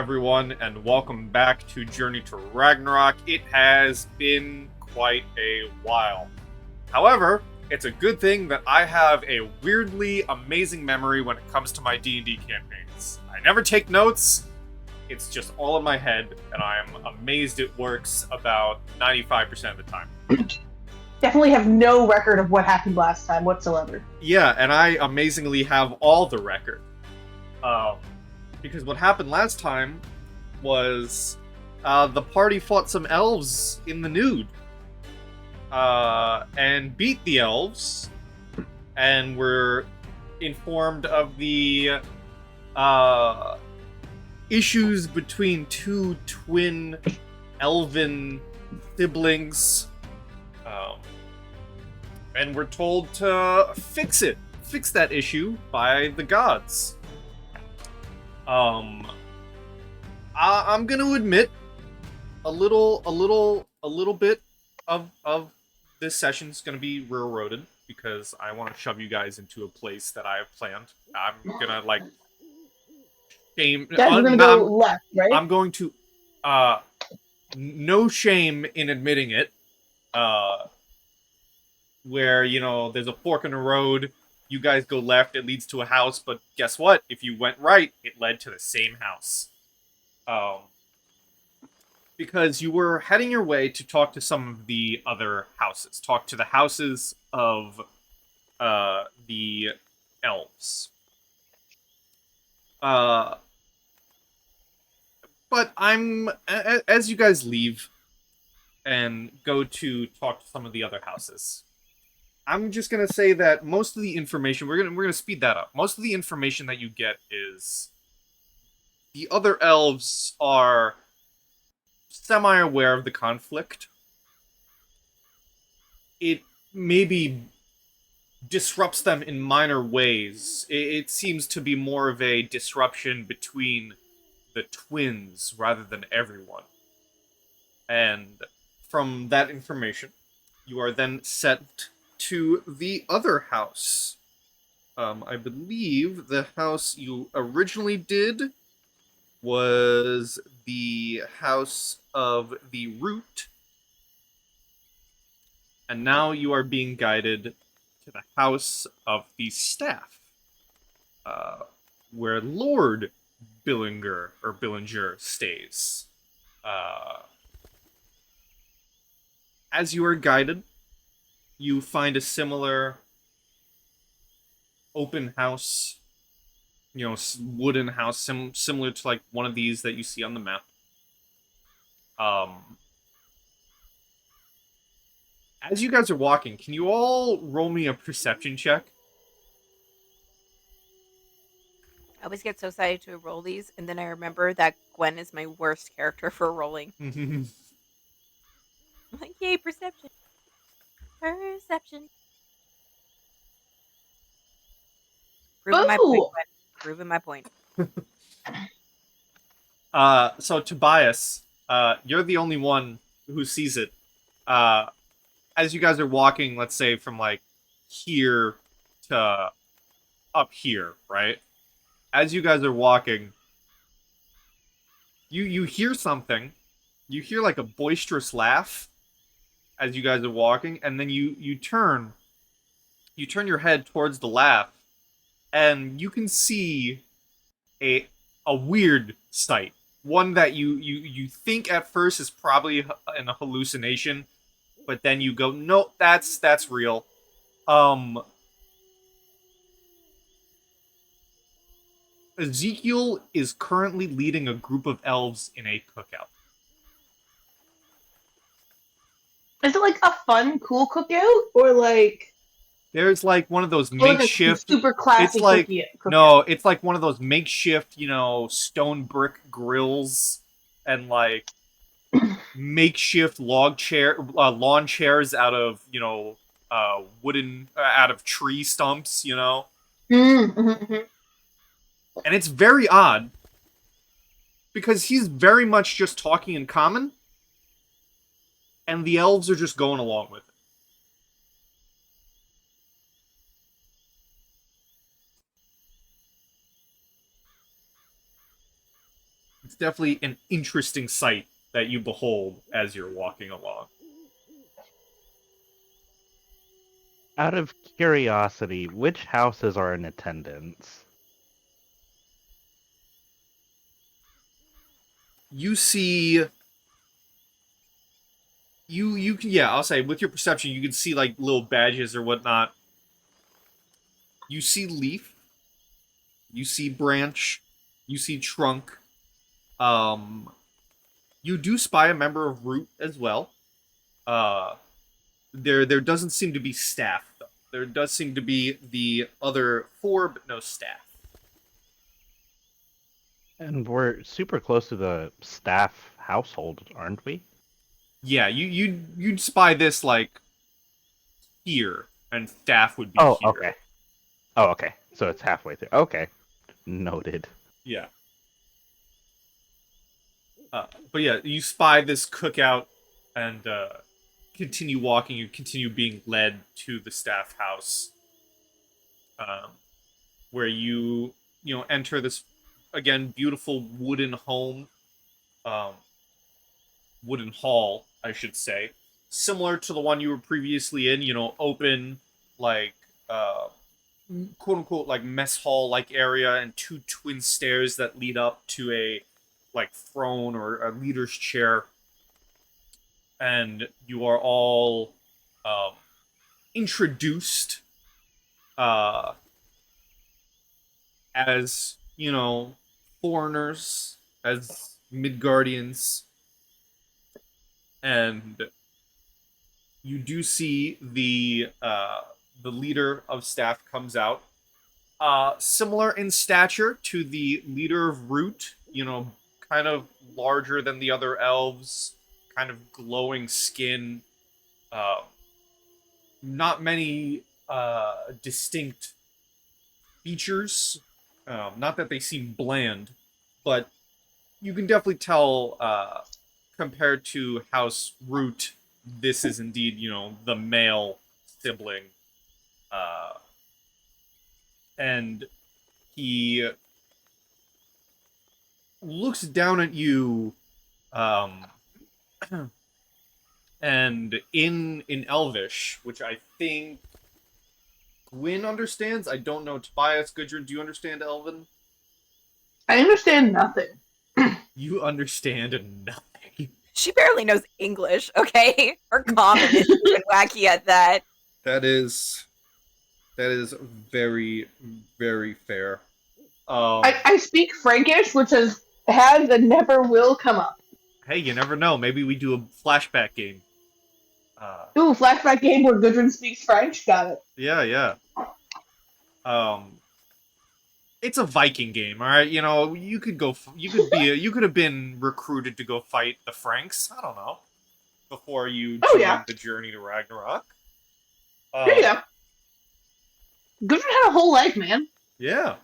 everyone, and welcome back to Journey to Ragnarok. It has been quite a while. However, it's a good thing that I have a weirdly amazing memory when it comes to my D&D campaigns. I never take notes, it's just all in my head, and I am amazed it works about 95% of the time. Definitely have no record of what happened last time whatsoever. Yeah, and I amazingly have all the record. Because what happened last time was the party fought some elves in the nude. And beat the elves, and were informed of the issues between two twin elven siblings. And we're told to fix that issue by the gods. I'm gonna admit a little bit of this session's gonna be railroaded because I want to shove you guys into a place that I have planned. I'm gonna shame. Guys, we're gonna go left, right? I'm going to no shame in admitting it. Where there's a fork in the road. You guys go left, it leads to a house, but guess what? If you went right, it led to the same house. Because you were heading your way to talk to some of the other houses. Talk to the houses of the elves. But as you guys leave and go to talk to some of the other houses, I'm just gonna say that most of the information we're gonna speed that up. Most of the information that you get is the other elves are semi-aware of the conflict. It maybe disrupts them in minor ways. It seems to be more of a disruption between the twins rather than everyone. And from that information, you are then sent to the other house. I believe the house you originally did was the house of the root. And now you are being guided to the house of the staff. Where Lord Billinger stays. As you are guided, you find a similar open house, wooden house, similar to one of these that you see on the map. As you guys are walking, can you all roll me a perception check? I always get so excited to roll these, and then I remember that Gwen is my worst character for rolling. I'm like, yay, perception. Perception. Proving my point, Gwen. Proving my point. So Tobias, you're the only one who sees it. As you guys are walking, let's say from here to up here, right? As you guys are walking, you hear something. You hear a boisterous laugh as you guys are walking, and then you turn your head towards the laugh, and you can see a weird sight. One that you think at first is probably a hallucination, but then you go, no, that's real. Ezekiel is currently leading a group of elves in a cookout. Is it a fun, cool cookout, or there's one of those makeshift, super classy cookout? No, it's one of those makeshift, stone brick grills and makeshift lawn chairs out of wooden out of tree stumps, Mm-hmm. And it's very odd because he's very much just talking in common, and the elves are just going along with it. It's definitely an interesting sight that you behold as you're walking along. Out of curiosity, which houses are in attendance? You see, yeah, I'll say with your perception, you can see like little badges or whatnot. You see Leaf, you see Branch, you see Trunk. You do spy a member of Root as well. Uh, there doesn't seem to be staff though. There does seem to be the other four, but no staff. And we're super close to the staff household, aren't we? Yeah, you'd spy this like here, and staff would be Oh, here. okay. Oh, okay. So it's halfway through. Okay. Noted. Yeah. But yeah, you spy this cookout and continue walking. You continue being led to the staff house, where you enter this again beautiful wooden home, wooden hall, I should say, similar to the one you were previously in. Open like quote unquote like mess hall like area and two twin stairs that lead up to a like throne or a leader's chair, and you are all introduced as foreigners, as Midgardians, and you do see the leader of staff comes out, similar in stature to the leader of Root. Kind of larger than the other elves, kind of glowing skin. Not many distinct features. Not that they seem bland, but you can definitely tell, compared to House Root, this is indeed, the male sibling. And he looks down at you, and in Elvish, which I think Gwyn understands. I don't know Tobias. Gudrun, do you understand Elven? I understand nothing. You understand nothing. She barely knows English, okay? Her common is even wacky at that. That is very, very fair. I speak Frankish, which has and never will come up. Hey, you never know. Maybe we do a flashback game. Ooh, flashback game where Gudrun speaks French. Got it. Yeah. It's a Viking game, all right. You could go. You could have been recruited to go fight the Franks. I don't know. Before you joined the journey to Ragnarok. There you go. Gudrun had a whole life, man. Yeah.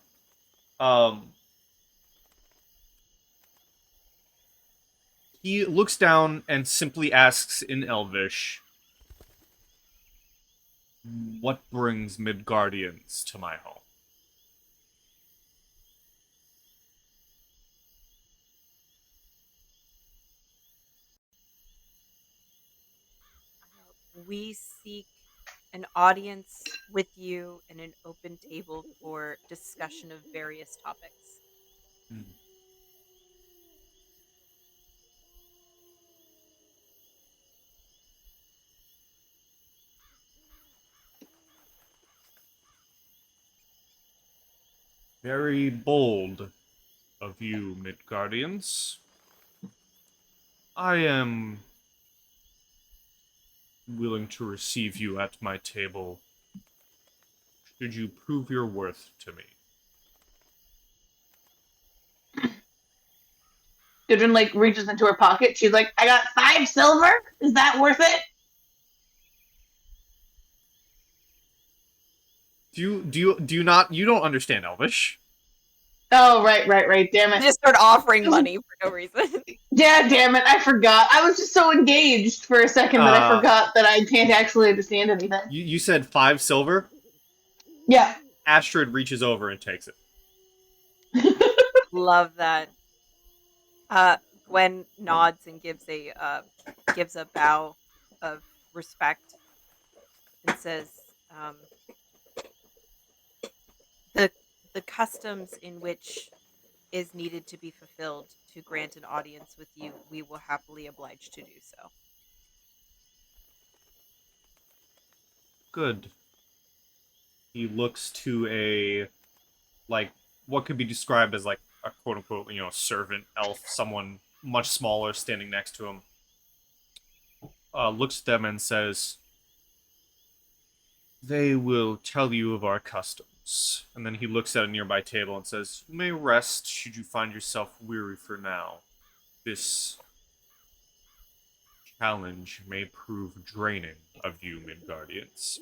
He looks down and simply asks in Elvish, "What brings Midgardians to my home?" We seek an audience with you and an open table for discussion of various topics. Very bold of you, Midgardians. I am willing to receive you at my table should you prove your worth to me. Gudrun reaches into her pocket. She's like, "I got 5 silver. Is that worth it?" Do you not? You don't understand Elvish. Oh, right. Damn I it. just start offering money for no reason. Yeah, damn it. I forgot. I was just so engaged for a second that I forgot that I can't actually understand anything. You said 5 silver? Yeah. Astrid reaches over and takes it. Love that. Gwen nods and gives a bow of respect and says, "the the customs in which is needed to be fulfilled to grant an audience with you, we will happily oblige to do so." Good. He looks to a, like, what could be described as like a quote unquote, servant elf, someone much smaller standing next to him. Looks at them and says, "They will tell you of our customs." And then he looks at a nearby table and says, "You may rest should you find yourself weary for now. This challenge may prove draining of you, Midgardians."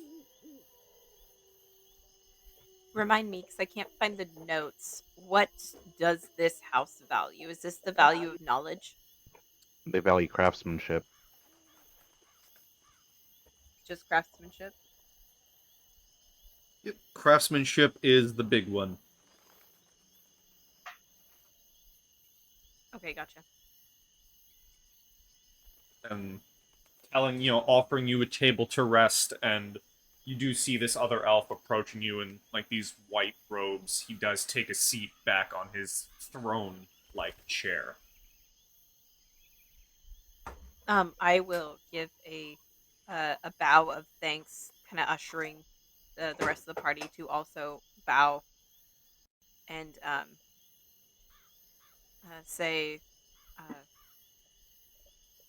Remind me, because I can't find the notes. What does this house value? Is this the value of knowledge? They value craftsmanship. Just craftsmanship? Yep. Craftsmanship is the big one. Okay, gotcha. And offering you a table to rest, and you do see this other elf approaching you in like these white robes. He does take a seat back on his throne-like chair. I will give a bow of thanks, kind of ushering the rest of the party to also bow and say,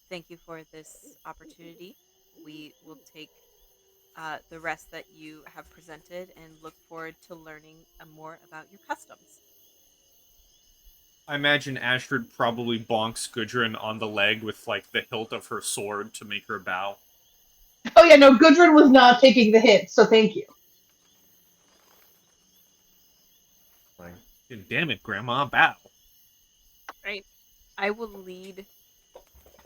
"Thank you for this opportunity. We will take the rest that you have presented and look forward to learning more about your customs." I imagine Astrid probably bonks Gudrun on the leg with like the hilt of her sword to make her bow. Oh yeah, no, Gudrun was not taking the hit, so thank you. Like, damn it, Grandma, bow. Right. I will lead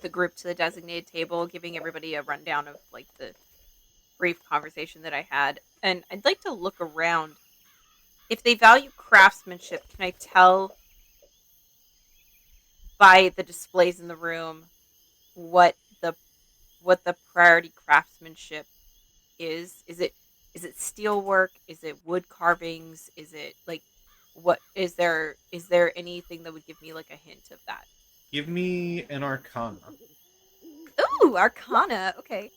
the group to the designated table, giving everybody a rundown of like the brief conversation that I had. And I'd like to look around. If they value craftsmanship, can I tell by the displays in the room what the priority craftsmanship is? Is it steel work? Is it wood carvings? Is it like what is there anything that would give me like a hint of that? Give me an Arcana. Ooh, Arcana. Okay.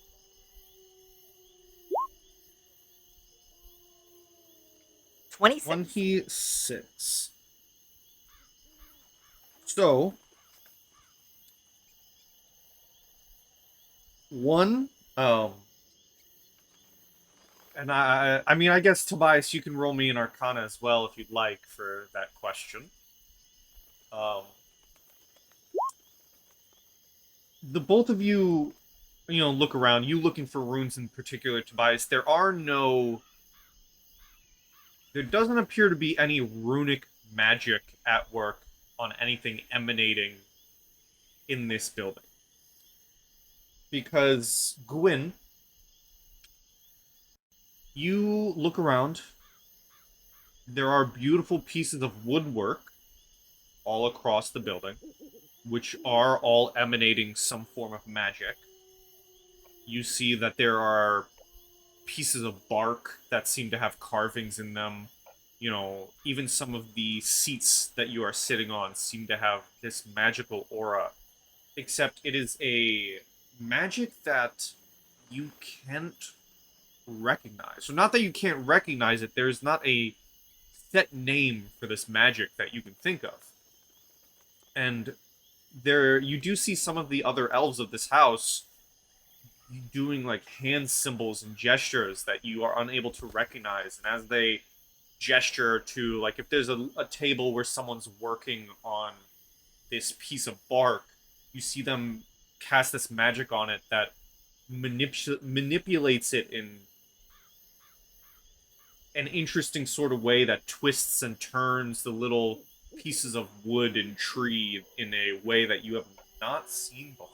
26. 26. So, one, and I mean, I guess Tobias, you can roll me an Arcana as well if you'd like for that question. The both of you, look around. You looking for runes in particular, Tobias. There doesn't appear to be any runic magic at work on anything emanating in this building. Because, Gwyn, you look around. There are beautiful pieces of woodwork all across the building, which are all emanating some form of magic. You see that there are pieces of bark that seem to have carvings in them. Even some of the seats that you are sitting on seem to have this magical aura. Except it is a magic that you can't recognize. So not that you can't recognize it, there's not a set name for this magic that you can think of. And there you do see some of the other elves of this house doing like hand symbols and gestures that you are unable to recognize. And as they gesture to, like, if there's a table where someone's working on this piece of bark, you see them cast this magic on it that manipulates it in an interesting sort of way that twists and turns the little pieces of wood and tree in a way that you have not seen before.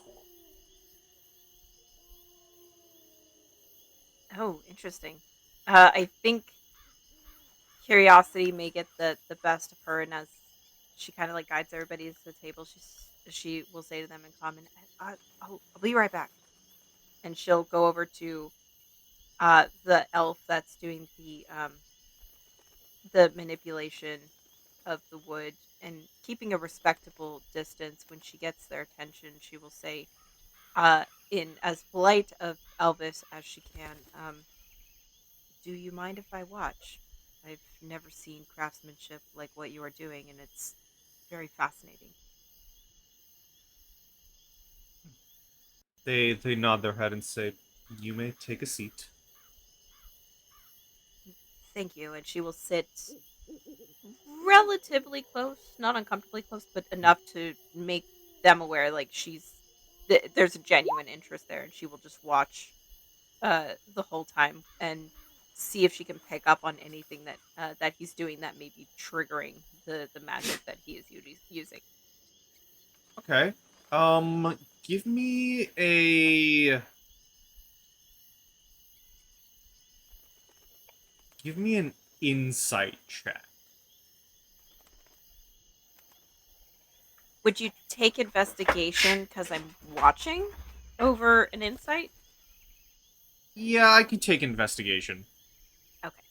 Oh, interesting. I think curiosity may get the best of her, and as she kind of like guides everybody to the table, she will say to them in common, I'll be right back. And she'll go over to the elf that's doing the manipulation of the wood and keeping a respectable distance. When she gets their attention, she will say, in as polite of Elvis as she can, do you mind if I watch? I've never seen craftsmanship like what you are doing, and it's very fascinating. They nod their head and say, "You may take a seat." Thank you. And she will sit relatively close, not uncomfortably close, but enough to make them aware like there's a genuine interest there, and she will just watch the whole time and see if she can pick up on anything that he's doing that may be triggering the magic that he is using. Okay. Um, give me a give me an insight check. Would you take investigation because I'm watching over an insight? Yeah, I could take investigation. Okay.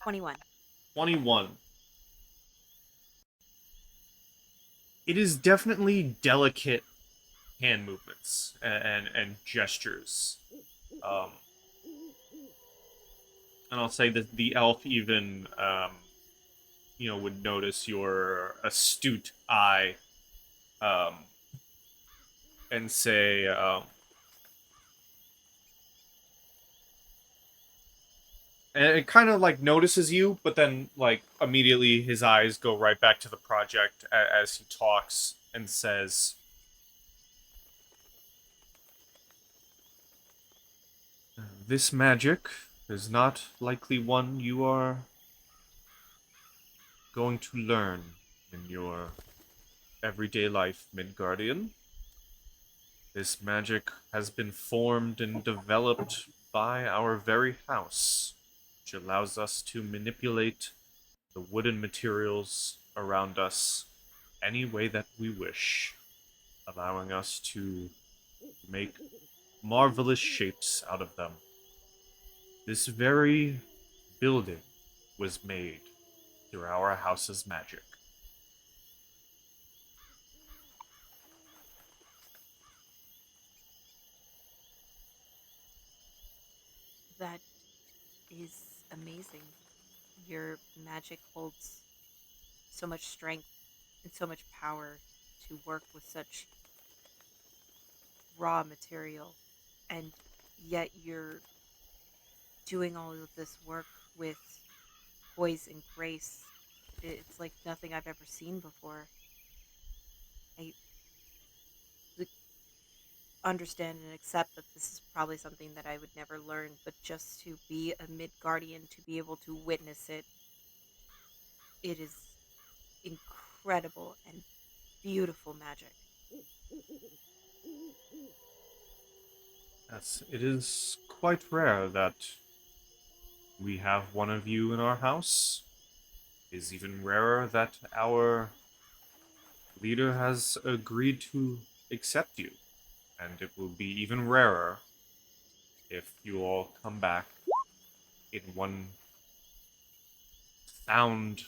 21. 21. It is definitely delicate hand movements and gestures. Um, and I'll say that the elf even, would notice your astute eye, um, and say, and it kind of like notices you, but then like immediately his eyes go right back to the project as he talks and says, "This magic is not likely one you are going to learn in your everyday life, Midgardian. This magic has been formed and developed by our very house, which allows us to manipulate the wooden materials around us any way that we wish, allowing us to make marvelous shapes out of them. This very building was made through our house's magic." That is amazing. Your magic holds so much strength and so much power to work with such raw material, and yet you're doing all of this work with poise and grace. It's like nothing I've ever seen before. I like, understand and accept that this is probably something that I would never learn, but just to be a mid guardian, to be able to witness it, it is incredible and beautiful magic. Yes, it is quite rare that we have one of you in our house. It is even rarer that our leader has agreed to accept you. And it will be even rarer if you all come back in one sound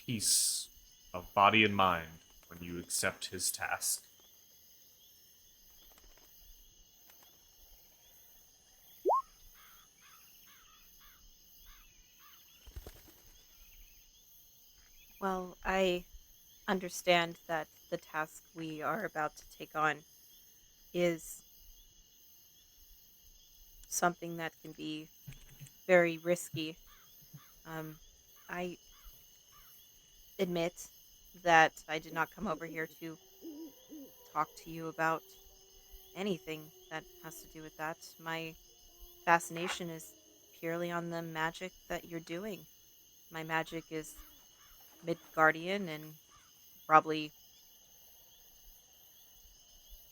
peace of body and mind when you accept his task. Well, I understand that the task we are about to take on is something that can be very risky. Um, I admit that I did not come over here to talk to you about anything that has to do with that. My fascination is purely on the magic that you're doing. My magic is Midgardian and probably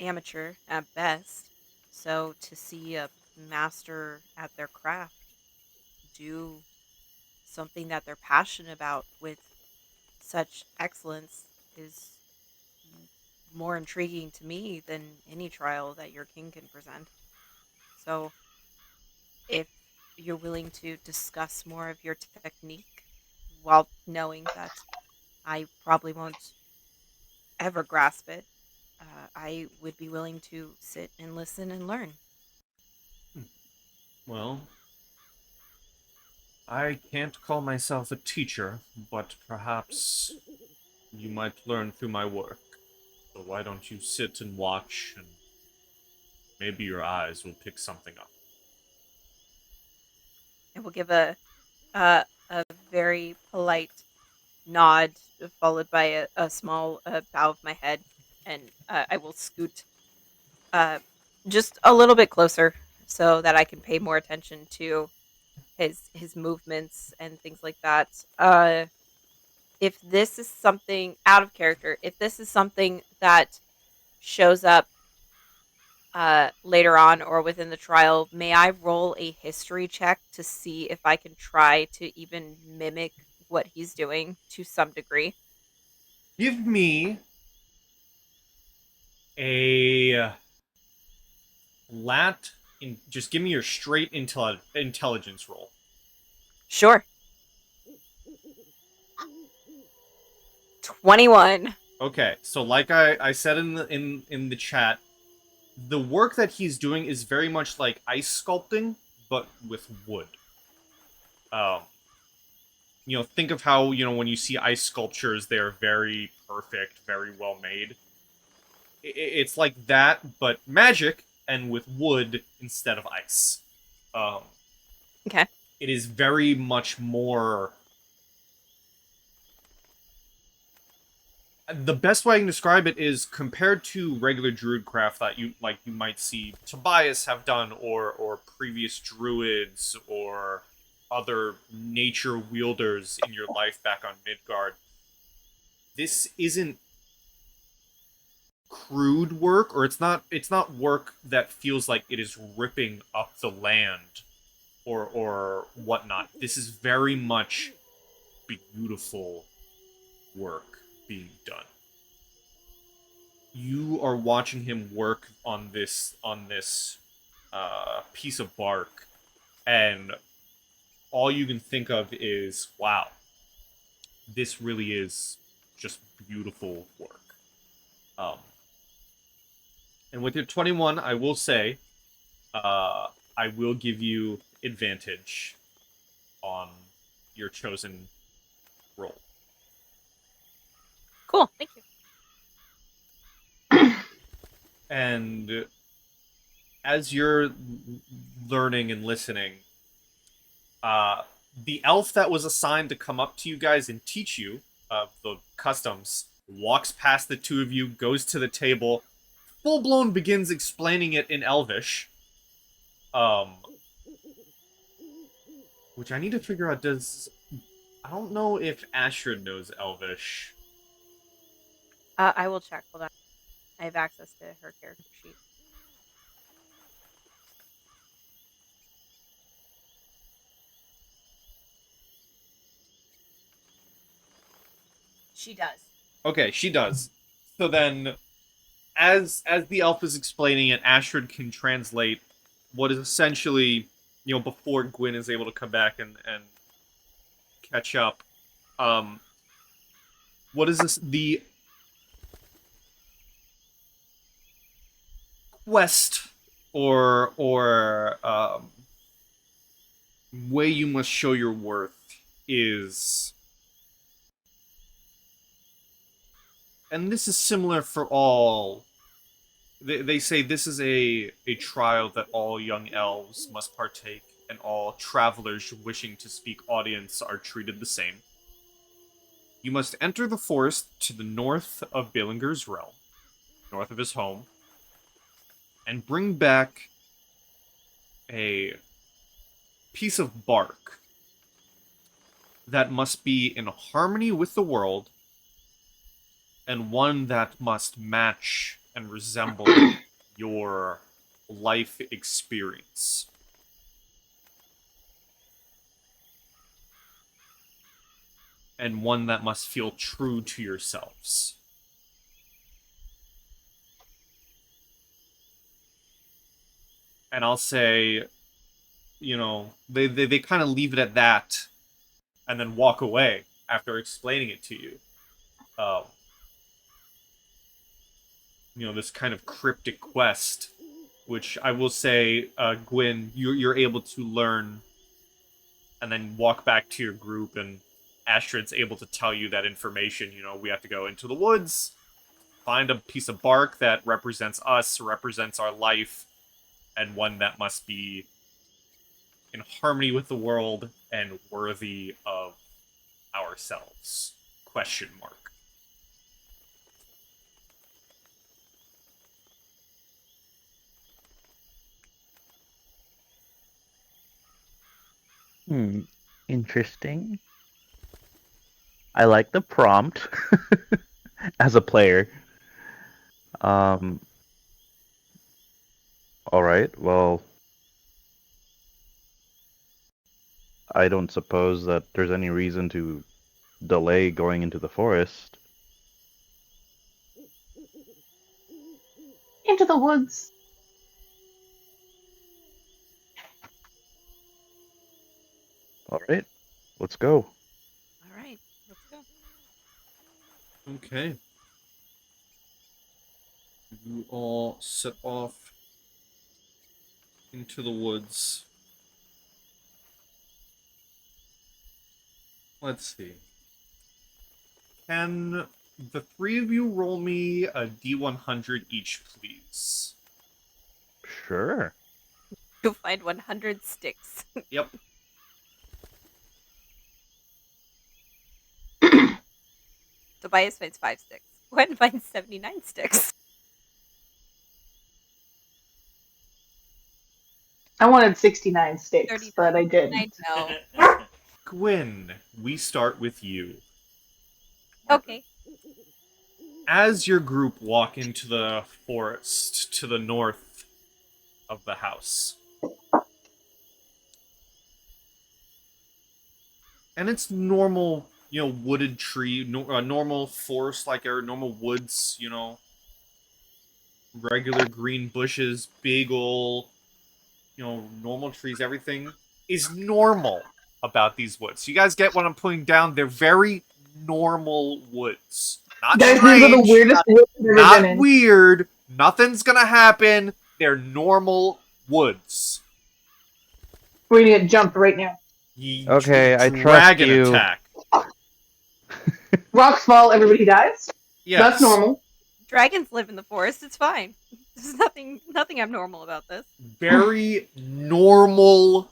amateur at best. So to see a master at their craft do something that they're passionate about with such excellence is more intriguing to me than any trial that your king can present. So, if you're willing to discuss more of your technique while knowing that I probably won't ever grasp it, I would be willing to sit and listen and learn. Well, I can't call myself a teacher, but perhaps you might learn through my work. So why don't you sit and watch, and maybe your eyes will pick something up. And we'll give a very polite nod, followed by a small bow of my head, and I will scoot uh, just a little bit closer so that I can pay more attention to his movements and things like that. If this is something out of character, if this is something that shows up later on or within the trial, may I roll a history check to see if I can try to even mimic what he's doing to some degree? Give me a just give me your straight intelligence roll. Sure. 21. Okay, so like I said in the chat, the work that he's doing is very much like ice sculpting, but with wood. Think of how, when you see ice sculptures, they're very perfect, very well made. It's like that, but magic, and with wood instead of ice. Okay. It is very much more... The best way I can describe it is compared to regular druidcraft that you might see Tobias have done, or previous druids, or other nature wielders in your life back on Midgard. This isn't crude work, or it's not work that feels like it is ripping up the land or whatnot. This is very much beautiful work being done. You are watching him work on this piece of bark, and all you can think of is, wow, this really is just beautiful work. And with your 21, I will say, I will give you advantage on your chosen roll. Cool. Thank you. And as you're learning and listening, the elf that was assigned to come up to you guys and teach you the customs walks past the two of you, goes to the table, full-blown begins explaining it in Elvish. Which I need to figure out I don't know if Astrid knows Elvish. I will check. Hold on. I have access to her character sheet. She does. Okay, she does. So then, as the elf is explaining it, Astrid can translate what is essentially, before Gwyn is able to come back and catch up. What is this? The quest or way you must show your worth is, and this is similar for all. They say this is a trial that all young elves must partake, and all travelers wishing to speak audience are treated the same. You must enter the forest to the north of Billinger's realm, north of his home, and bring back a piece of bark that must be in harmony with the world, and one that must match and resemble your life experience. and one that must feel true to yourselves. And I'll say, they kind of leave it at that, and then walk away after explaining it to you. This kind of cryptic quest, which I will say, Gwyn, you're able to learn, and then walk back to your group, and Astrid's able to tell you that information. We have to go into the woods, find a piece of bark that represents us, represents our life, and one that must be in harmony with the world and worthy of ourselves. Question mark. Interesting. I like the prompt as a player. All right. Well, I don't suppose that there's any reason to delay going into the forest. Into the woods. All right. Let's go. All right, let's go. Okay. You all set off into the woods. Let's see. Can the three of you roll me a D100 each, please? Sure. You'll find 100 sticks. Yep. Tobias finds 5 sticks. Gwen finds 79 sticks. I wanted 69 sticks, 39. but I didn't. I know. Gwyn, we start with you. Okay. As your group walk into the forest to the north of the house, and it's normal, wooded tree, normal forest, like our normal woods, regular green bushes, big ol', normal trees, everything is normal about these woods. You guys get what I'm putting down? They're very normal woods. Not Guys, strange, these are the weirdest woods I've ever been not in. weird, nothing's gonna happen. They're normal woods. We're gonna get jumped right now. Okay, I trust Dragon you. attack. Rocks fall, everybody dies. Yes. That's normal. Dragons live in the forest. It's fine. There's nothing abnormal about this. Very normal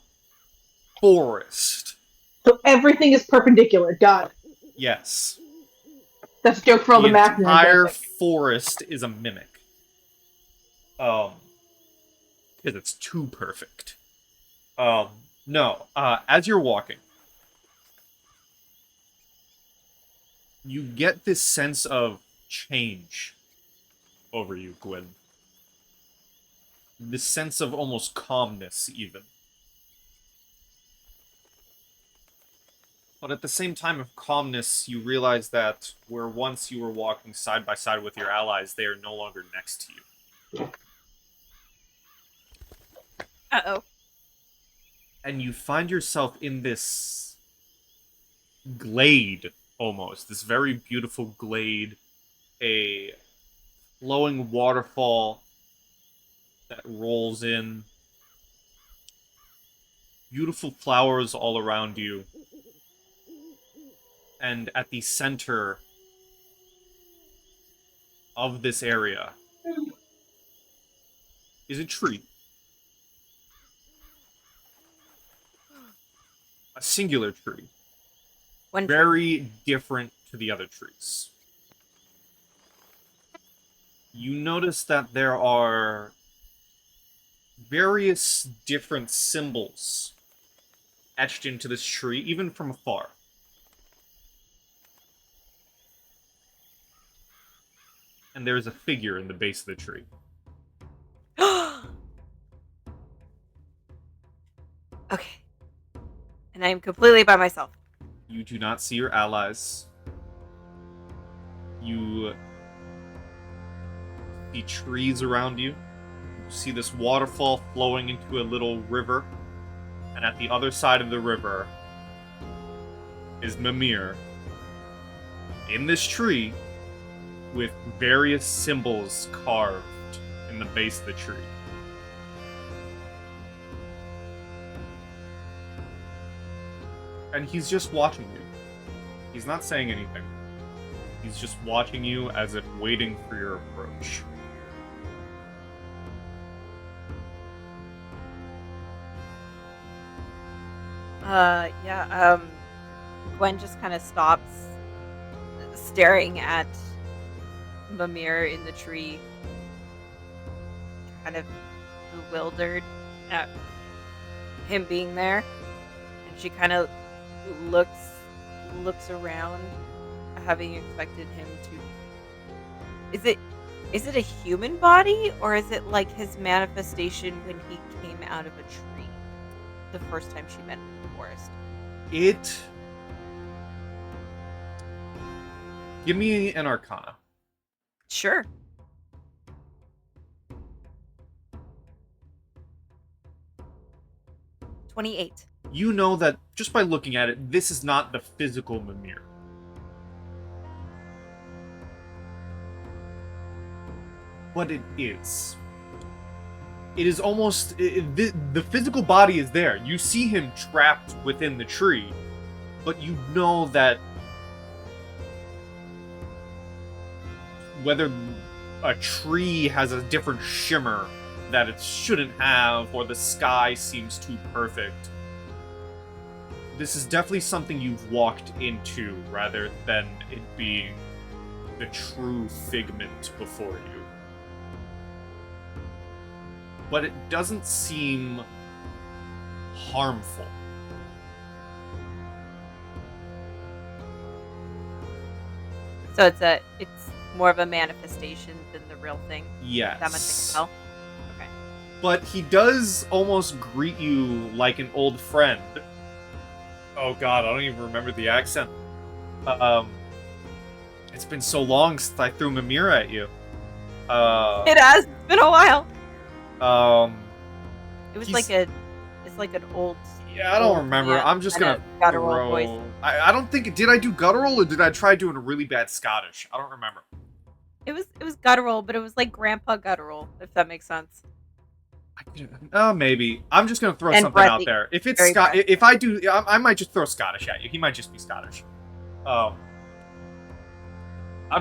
forest. So everything is perpendicular. Got it. Yes. That's a joke for all the math nerds. entire forest is a mimic. Because it's too perfect. No. As you're walking, you get this sense of change over you, Gwyn. This sense of almost calmness, even. But at the same time of calmness, you realize that where once you were walking side by side with your allies, they are no longer next to you. Uh-oh. And you find yourself in this glade, almost. This very beautiful glade. A flowing waterfall that rolls in. Beautiful flowers all around you. And at the center of this area is a tree. A singular tree. One Very different to the other trees. You notice that there are various different symbols etched into this tree, even from afar. And there's a figure in the base of the tree. Okay. And I am completely by myself. You do not see your allies. You see trees around you. You see this waterfall flowing into a little river. And at the other side of the river is Mimir in this tree with various symbols carved in the base of the tree. And he's just watching you. He's not saying anything. He's just watching you as if waiting for your approach. Gwen just kind of stops staring at Mimir in the tree, kind of bewildered at him being there, and she kind of looks around, having expected him to. Is it a human body, or is it like his manifestation when he came out of a tree the first time she met him in the forest? Give me an Arcana. Sure. $28. You know that just by looking at it, this is not the physical Mimir. But it is. It is almost... the physical body is there. You see him trapped within the tree, but you know that whether a tree has a different shimmer that it shouldn't have, or the sky seems too perfect, this is definitely something you've walked into rather than it being the true figment before you. But it doesn't seem harmful. So it's more of a manifestation than the real thing. Yes. That much I can tell. Okay. But he does almost greet you like an old friend. Oh god, I don't even remember the accent. It's been so long since I threw Mimir at you. It has. It's been a while. It was it's like an old. Yeah, I don't remember. Man, I'm just kinda gonna guttural throw. voice. I don't think. Did I do guttural or did I try doing a really bad Scottish? I don't remember. It was guttural, but it was like grandpa guttural, if that makes sense. Maybe. I'm just gonna throw And something out breathy. there. If it's Very Scott, breathy. if I do, I might just throw Scottish at you. He might just be Scottish. I'm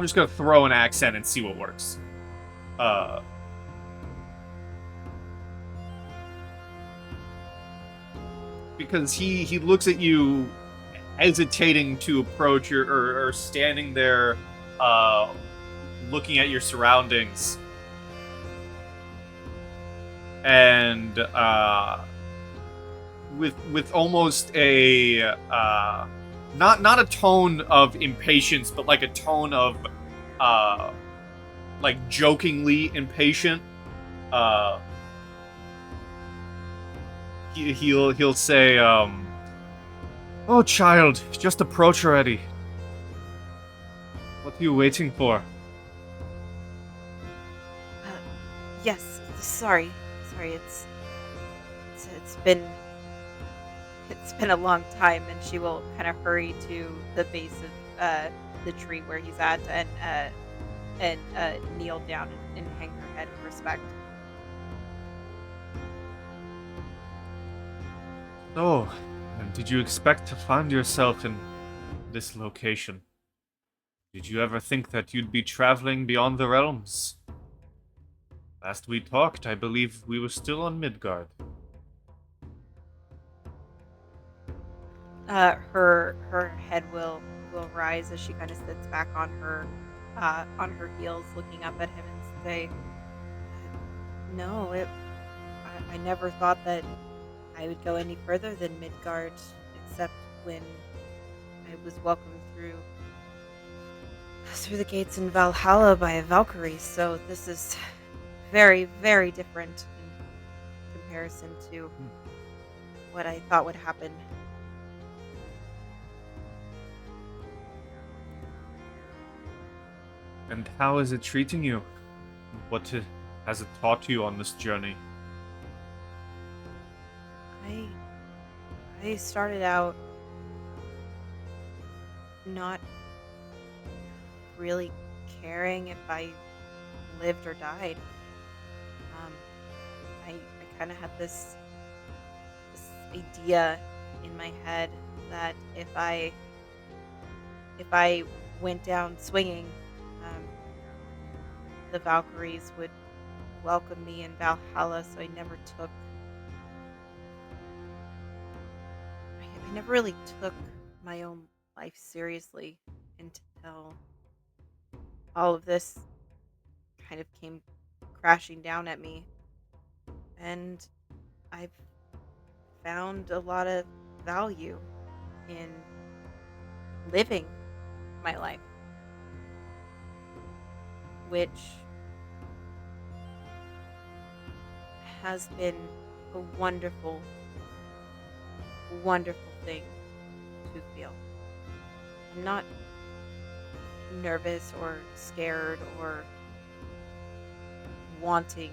just gonna throw an accent and see what works. Because he looks at you, hesitating to approach or standing there, looking at your surroundings, and with almost a not a tone of impatience, but like a tone of like jokingly impatient. He'll say, "Oh, child, just approach already. What are you waiting for?" Yes. Sorry. It's been a long time, and she will kind of hurry to the base of the tree where he's at, and kneel down and hang her head in respect. Oh, and did you expect to find yourself in this location? Did you ever think that you'd be traveling beyond the realms? Last we talked, I believe we were still on Midgard. Her head will rise as she kind of sits back on her heels, looking up at him, and say, "No, I never thought that I would go any further than Midgard, except when I was welcomed through the gates in Valhalla by a Valkyrie. So this is very, very different in comparison to what I thought would happen." And how is it treating you? Has it taught you on this journey? I started out not really caring if I lived or died. Um, I kind of had this idea in my head that if I went down swinging, um, the Valkyries would welcome me in Valhalla. So I never really took my own life seriously until all of this kind of came crashing down at me. And I've found a lot of value in living my life, which has been a wonderful, wonderful thing to feel. I'm not nervous or scared or wanting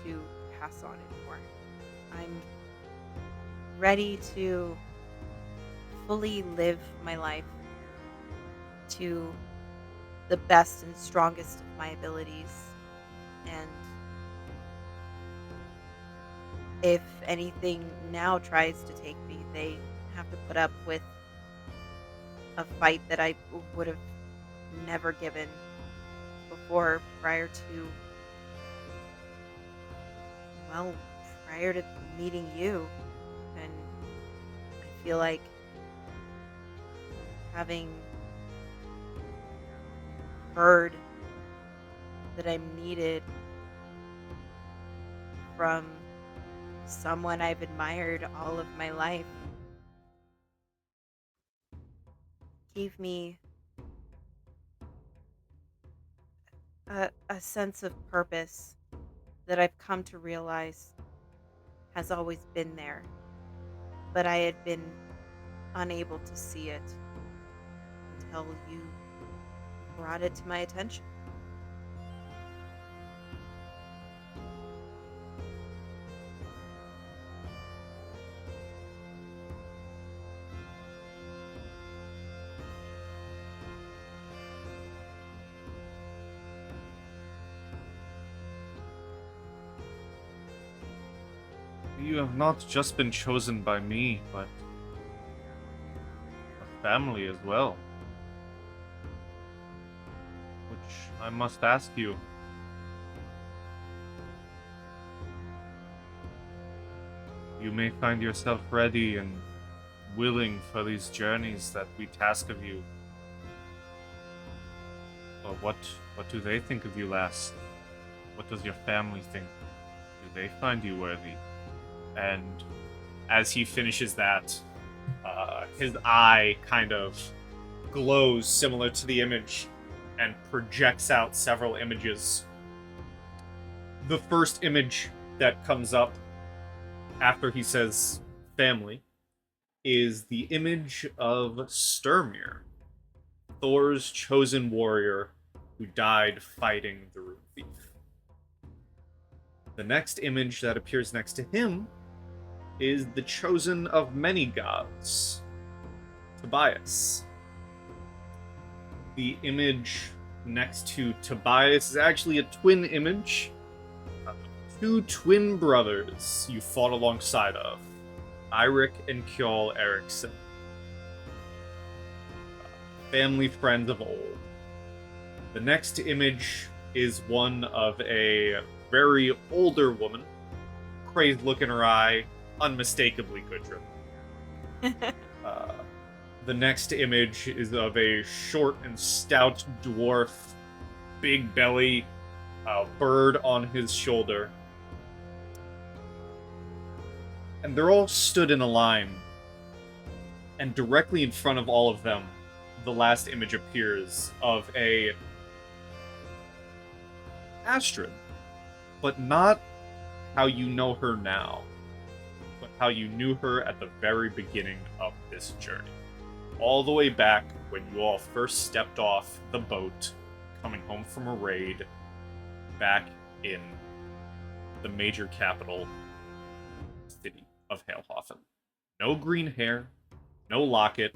to pass on anymore. I'm ready to fully live my life to the best and strongest of my abilities. And if anything now tries to take me, they have to put up with a fight that I would have never given before, well, prior to meeting you. And I feel like having heard that I'm needed from someone I've admired all of my life gave me a sense of purpose that I've come to realize has always been there, but I had been unable to see it until you brought it to my attention. You have not just been chosen by me, but a family as well. Which I must ask you. You may find yourself ready and willing for these journeys that we task of you. But what do they think of you, lass? What does your family think? Do they find you worthy? And as he finishes that, his eye kind of glows similar to the image and projects out several images. The first image that comes up after he says family is the image of Sturmir, Thor's chosen warrior who died fighting the Rune Thief. The next image that appears next to him is the chosen of many gods, Tobias. The image next to Tobias is actually a twin image. Two twin brothers you fought alongside of, Eirik and Kjol Eriksson. Family friends of old. The next image is one of a very older woman, crazed look in her eye, unmistakably Gudrun. The next image is of a short and stout dwarf, big belly, bird on his shoulder. And they're all stood in a line. And directly in front of all of them, the last image appears of a Astrid. But not how you know her now, but how you knew her at the very beginning of this journey. All the way back when you all first stepped off the boat coming home from a raid back in the major capital city of Hailhofen. No green hair, no locket,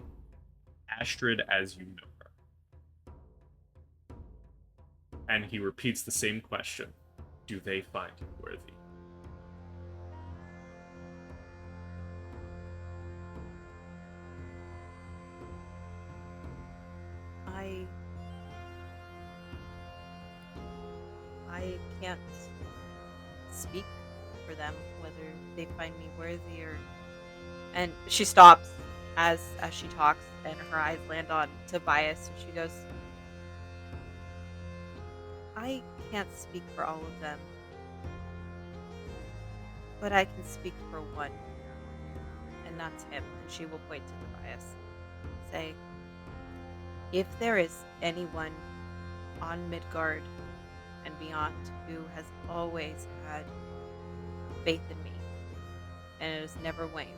Astrid as you know her. And he repeats the same question. Do they find you worthy? I can't speak for them, whether they find me worthy or... And she stops as she talks, and her eyes land on Tobias, and she goes, I can't speak for all of them, but I can speak for one, and that's him. And she will point to Tobias. Say, if there is anyone on Midgard and beyond who has always had faith in me, and it has never waned,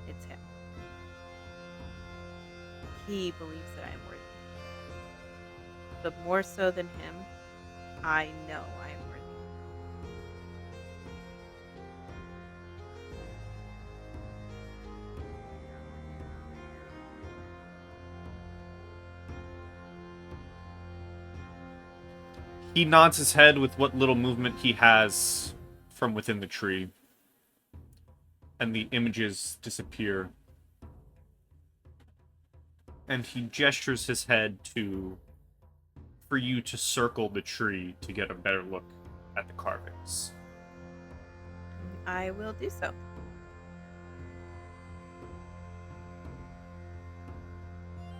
it's him. He believes that I am worthy. But more so than him, I know I am worthy. He nods his head with what little movement he has from within the tree. And the images disappear. And he gestures his head for you to circle the tree to get a better look at the carvings. I will do so.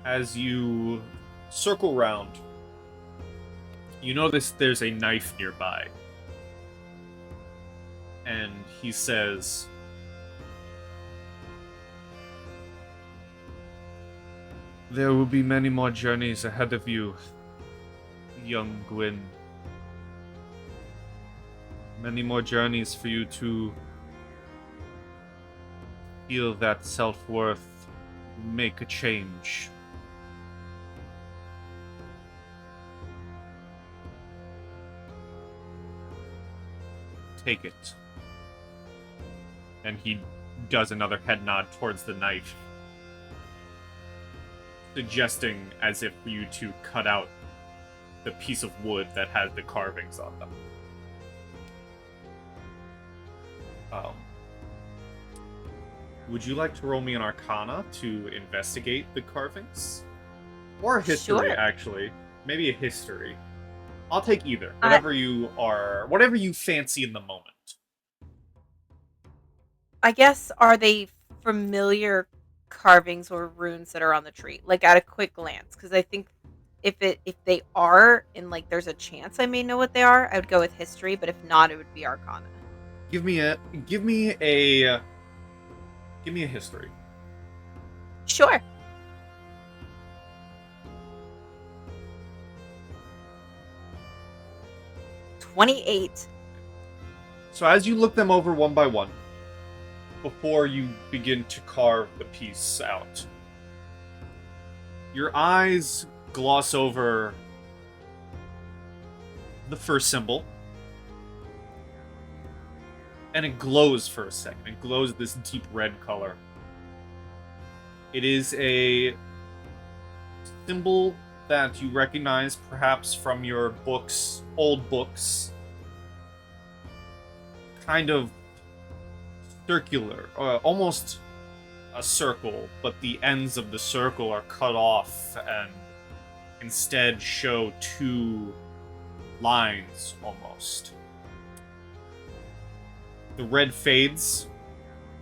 As you circle round, you notice there's a knife nearby. And he says, there will be many more journeys ahead of you, young Gwyn. Many more journeys for you to feel that self-worth, make a change. Take it. And he does another head nod towards the knife, suggesting as if for you to cut out the piece of wood that has the carvings on them. Would you like to roll me an Arcana to investigate the carvings? Or a history, Sure. actually. Maybe a history. I'll take either. Whatever you fancy in the moment. I guess, are they familiar carvings or runes that are on the tree? Like, at a quick glance, because I think if they are, and like there's a chance I may know what they are, I would go with history. But if not, it would be Arcana. Give me a history. Sure. $28. So as you look them over one by one, before you begin to carve the piece out, your eyes gloss over the first symbol, and it glows for a second. It glows this deep red color. It is a symbol that you recognize perhaps from your books, old books. Kind of circular, almost a circle, but the ends of the circle are cut off and instead show two lines almost. The red fades,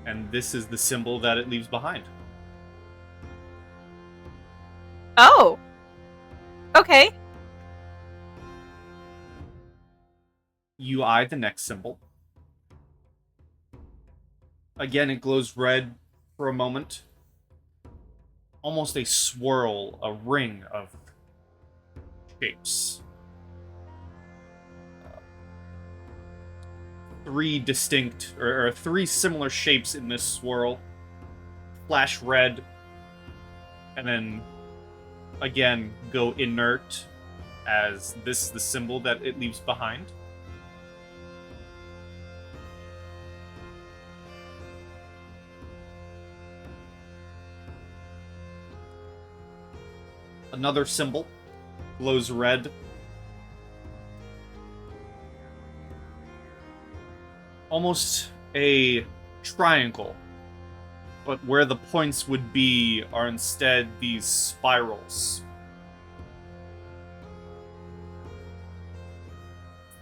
and this is the symbol that it leaves behind. Oh. Okay. You eye the next symbol. Again, it glows red for a moment. Almost a swirl, a ring of shapes. Three distinct, or three similar shapes in this swirl. Flash red, and then again go inert, as this is the symbol that it leaves behind. Another symbol glows red. Almost a triangle, but where the points would be are instead these spirals.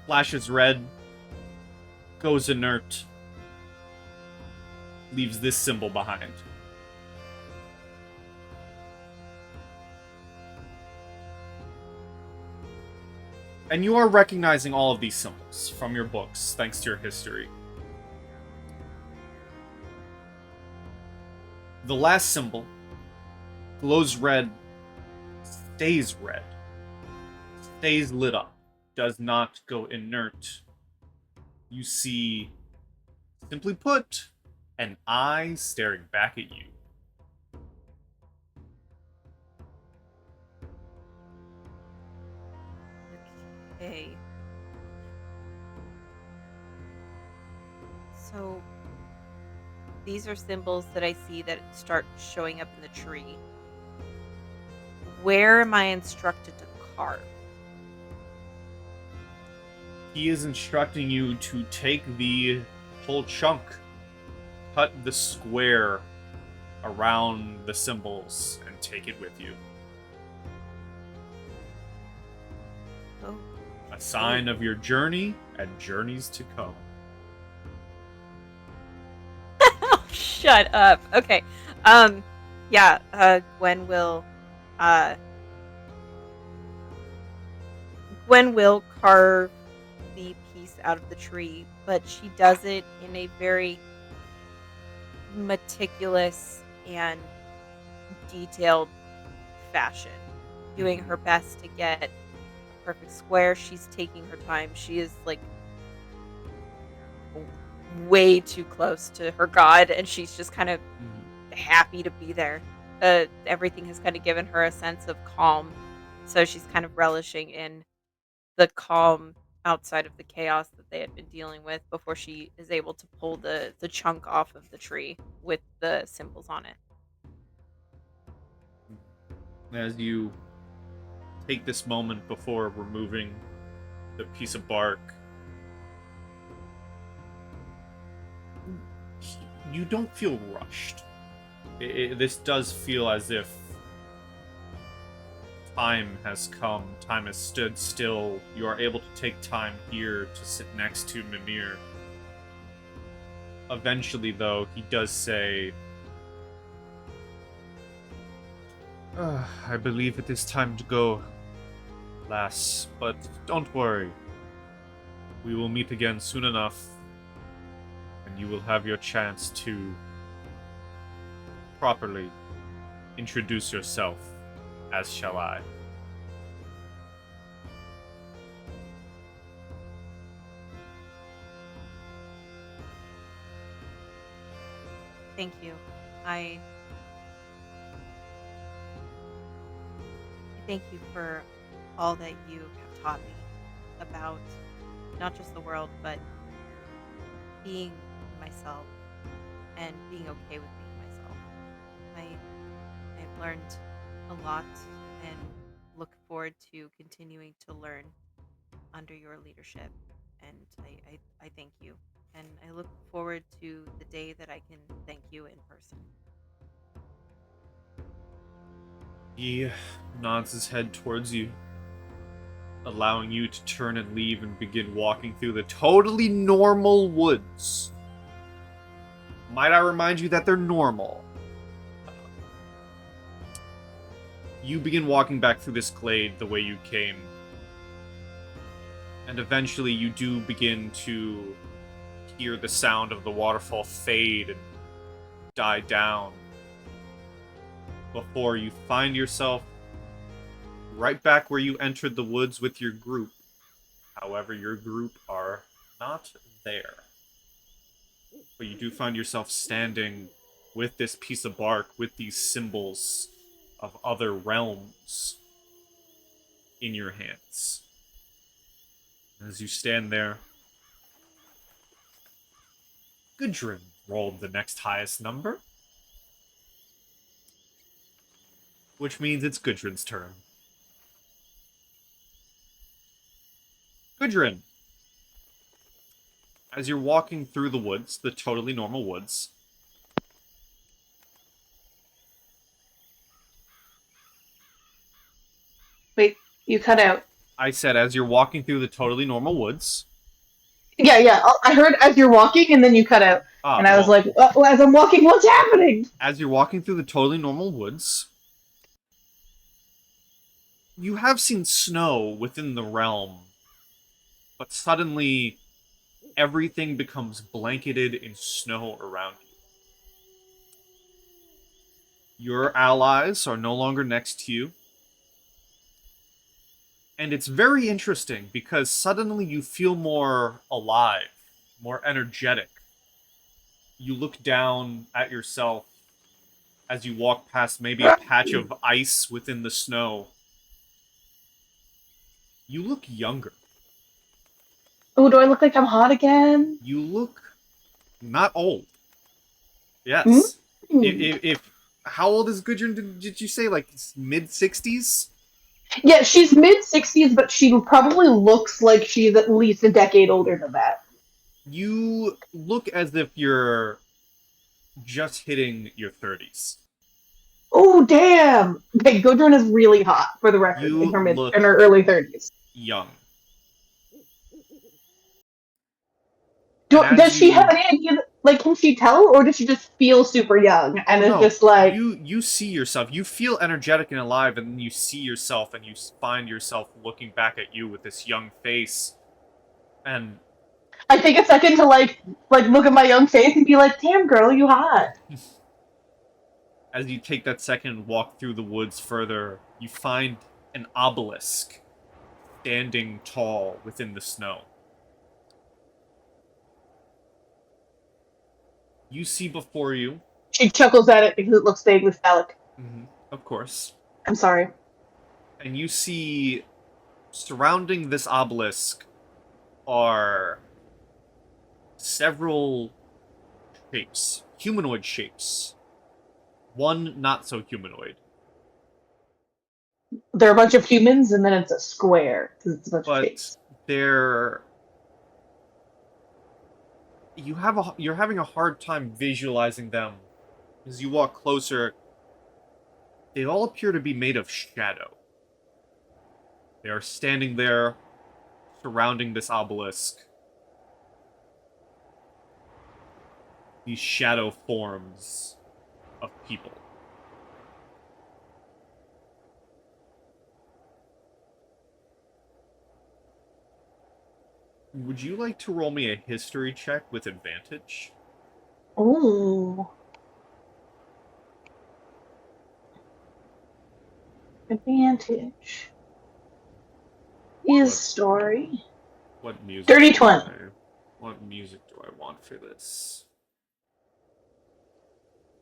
Flashes red, goes inert, leaves this symbol behind. And you are recognizing all of these symbols from your books, thanks to your history. The last symbol glows red, stays red, stays lit up, does not go inert. You see, simply put, an eye staring back at you. Okay. So these are symbols that I see that start showing up in the tree. Where am I instructed to carve? He is instructing you to take the whole chunk, cut the square around the symbols, and take it with you. Oh, A sign of your journey and journeys to come. shut up. Okay. Yeah, Gwen will carve the piece out of the tree, but she does it in a very meticulous and detailed fashion, doing her best to get a perfect square. She's taking her time. She is like way too close to her god, and she's just kind of happy to be there. Everything has kind of given her a sense of calm, so she's kind of relishing in the calm outside of the chaos that they had been dealing with before she is able to pull the chunk off of the tree with the symbols on it. As you take this moment before removing the piece of bark, you don't feel rushed. This does feel as if time has come, time has stood still. You are able to take time here to sit next to Mimir. Eventually, though, he does say, I believe it is time to go, lass, but don't worry. We will meet again soon enough, and you will have your chance to properly introduce yourself, as shall I. Thank you. I thank you for all that you have taught me about not just the world, but being myself and being okay with being myself. I've learned a lot and look forward to continuing to learn under your leadership. And I thank you. And I look forward to the day that I can thank you in person. He nods his head towards you, allowing you to turn and leave and begin walking through the totally normal woods. Might I remind you that they're normal? You begin walking back through this glade the way you came. And eventually you do begin to hear the sound of the waterfall fade and die down, before you find yourself right back where you entered the woods with your group. However, your group are not there. But you do find yourself standing with this piece of bark, with these symbols, of other realms in your hands. As you stand there, Gudrun rolled the next highest number, which means it's Gudrun's turn. Gudrun, as you're walking through the woods, the totally normal woods, Wait, you cut out. I said as you're walking through the totally normal woods, Yeah. I heard as you're walking, and then you cut out, and I was well, like, as I'm walking, what's happening? as you're walking through the totally normal woods, you have seen snow within the realm, but suddenly everything becomes blanketed in snow around you. Your allies are no longer next to you. And it's very interesting because suddenly you feel more alive, more energetic. You look down at yourself as you walk past maybe a patch of ice within the snow. You look younger. Oh, do I look like I'm hot again? You look not old. Yes. If how old is Gudrun? Did you say like mid-60s? Yeah, she's mid-60s, but she probably looks like she's at least a decade older than that. You look as if you're just hitting your 30s. Oh, damn! Okay, Gudrun is really hot, for the record, You in her look- in her early 30s. Young. Does she have any idea, like, can she tell, or does she just feel super young, and Oh, it's no. just like... You see yourself, you feel energetic and alive, and then you see yourself, and you find yourself looking back at you with this young face, and... I take a second to, like look at my young face and be like, damn, girl, you hot. As you take that second and walk through the woods further, you find an obelisk standing tall within the snow. You see before you... She chuckles at it because it looks vaguely phallic. Of course. I'm sorry. And you see, surrounding this obelisk are several shapes, humanoid shapes. One not so humanoid. There are a bunch of humans, and then it's a square because it's a bunch of But shapes. they're... You're having a hard time visualizing them. As you walk closer, they all appear to be made of shadow. They are standing there, surrounding this obelisk. These shadow forms of people. Would you like to roll me a history check with advantage? Ooh. Advantage. Is story. What music? Dirty 20. What music do I want for this?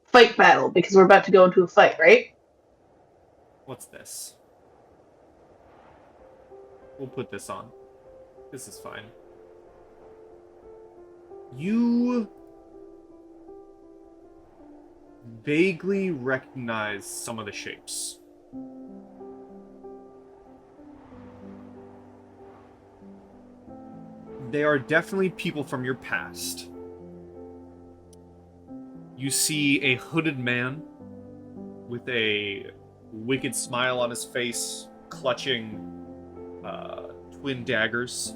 Fight battle, because we're about to go into a fight, right? What's this? We'll put this on. This is fine. You vaguely recognize some of the shapes. They are definitely people from your past. You see a hooded man with a wicked smile on his face, clutching twin daggers.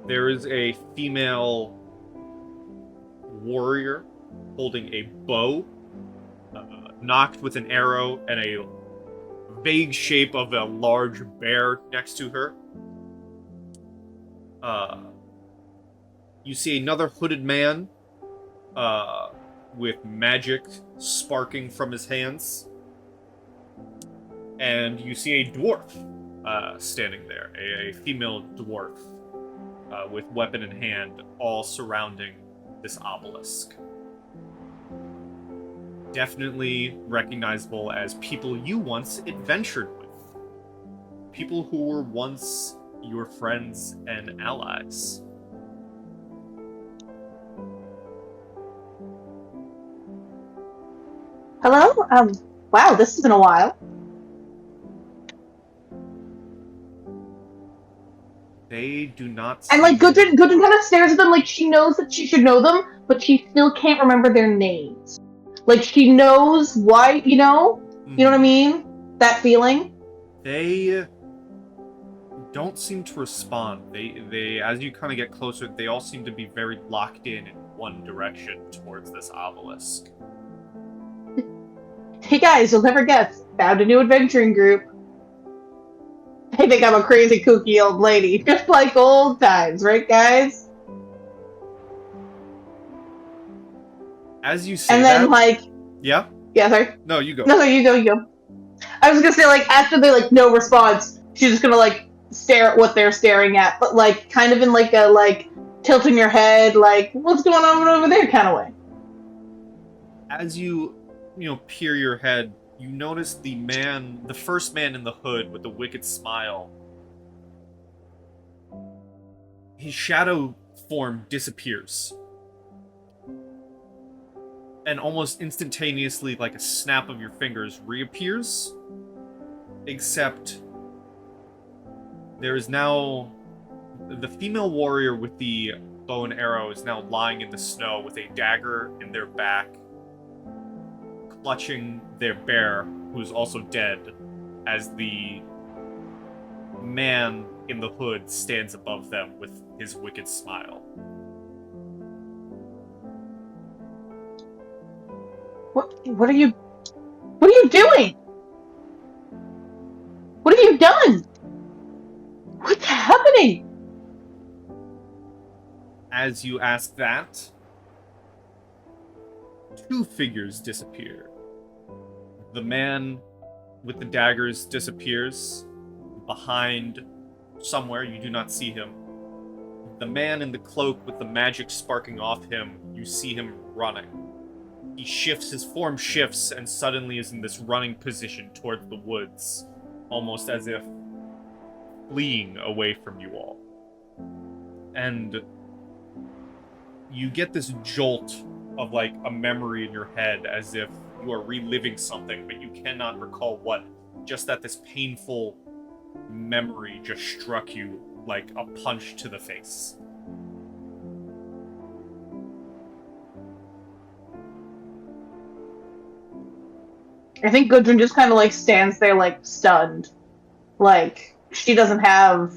There is a female warrior holding a bow, knocked with an arrow, and a vague shape of a large bear next to her. You see another hooded man with magic sparking from his hands. And you see a dwarf standing there, a female dwarf with weapon in hand, all surrounding this obelisk. definitely recognizable as people you once adventured with. People who were once your friends and allies. Hello? Wow, this has been a while. They do not And like seem- Gudrun kind of stares at them like she knows that she should know them, but she still can't remember their names. Like she knows why, you know? You know what I mean? That feeling? They don't seem to respond. They as you kind of get closer, they all seem to be very locked in one direction towards this obelisk. Hey guys, you'll never guess. Found a new adventuring group. I think I'm a crazy kooky old lady, just like old times, right guys? As you say And then that, yeah? sorry. No, you go. No, you go. I was gonna say, like, after they, like, no response, she's just gonna, like, stare at what they're staring at, but, like, kind of in, like, a, like, tilting your head, like, what's going on over there kind of way. As you peer your head, you notice the first man in the hood with the wicked smile. His shadow form disappears. And almost instantaneously, like a snap of your fingers, reappears. Except there is now the female warrior with the bow and arrow is now lying in the snow with a dagger in their back, clutching their bear, who's also dead, as the man in the hood stands above them with his wicked smile. What are you doing? What have you done? What's happening? As you ask that, two figures disappear. The man with the daggers disappears behind somewhere, you do not see him. The man in the cloak with the magic sparking off him, you see him running. He shifts, his form shifts, and suddenly is in this running position towards the woods, almost as if fleeing away from you all. And you get this jolt of, like, a memory in your head, as if you are reliving something, but you cannot recall what. Just that this painful memory just struck you like a punch to the face. I think Gudrun just kind of, like, stands there, like, stunned. Like, she doesn't have,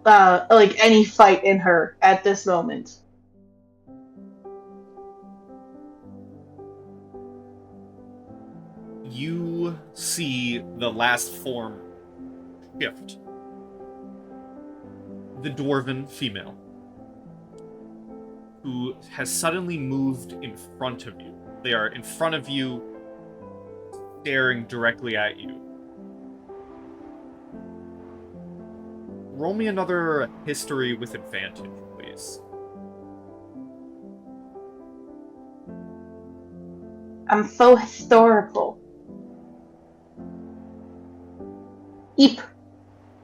like, any fight in her at this moment. You see the last form shift. The dwarven female, who has suddenly moved in front of you. They are in front of you, staring directly at you. Roll me another history with advantage, please. I'm so historical. Eep.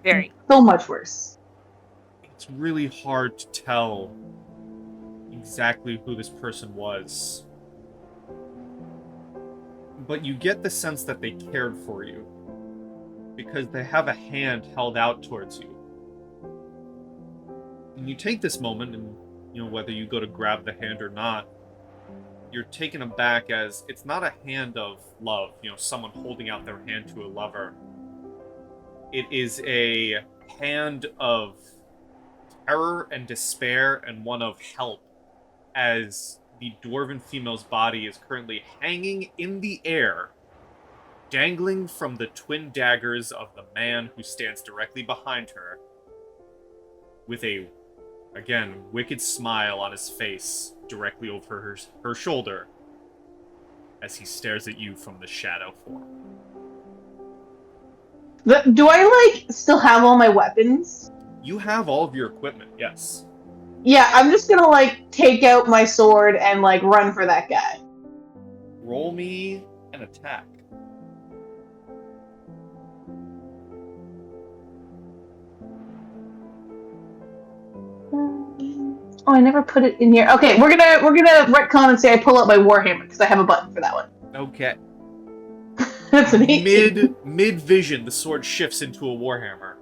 Very. So much worse. It's really hard to tell exactly who this person was. But you get the sense that they cared for you, because they have a hand held out towards you. And you take this moment, and whether you go to grab the hand or not, you're taken aback, as it's not a hand of love, someone holding out their hand to a lover. It is a hand of terror and despair, and one of help, as the dwarven female's body is currently hanging in the air, dangling from the twin daggers of the man who stands directly behind her, with a, again, wicked smile on his face directly over her shoulder, as he stares at you from the shadow form. Do I, like, still have all my weapons? You have all of your equipment, yes. Yeah, I'm just gonna, like, take out my sword and, like, run for that guy. Roll me an attack. Oh, I never put it in here. Okay, we're gonna retcon and say I pull out my Warhammer because I have a button for that one. Okay. That's an 18. Mid vision, the sword shifts into a warhammer.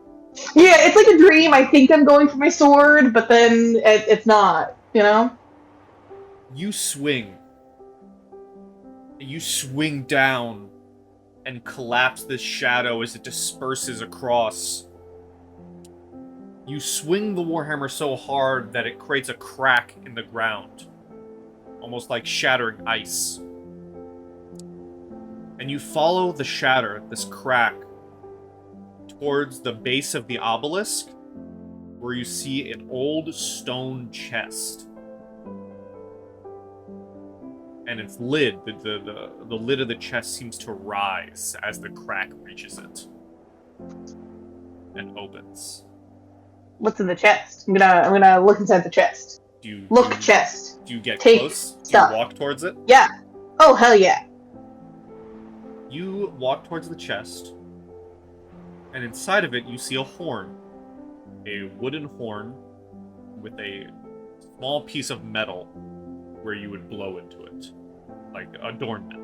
Yeah, it's like a dream. I think I'm going for my sword, but then it's not. You know. You swing. You swing down and collapse this shadow as it disperses across. You swing the warhammer so hard that it creates a crack in the ground, almost like shattering ice. And you follow the shatter, this crack, towards the base of the obelisk, where you see an old stone chest. And its lid, the lid of the chest seems to rise as the crack reaches it. And opens. What's in the chest? I'm gonna look inside the chest. Chest. Do you get Take close? stuff. Do you walk towards it? Yeah. Oh, hell yeah. You walk towards the chest, and inside of it you see a horn. A wooden horn with a small piece of metal where you would blow into it, like adornment.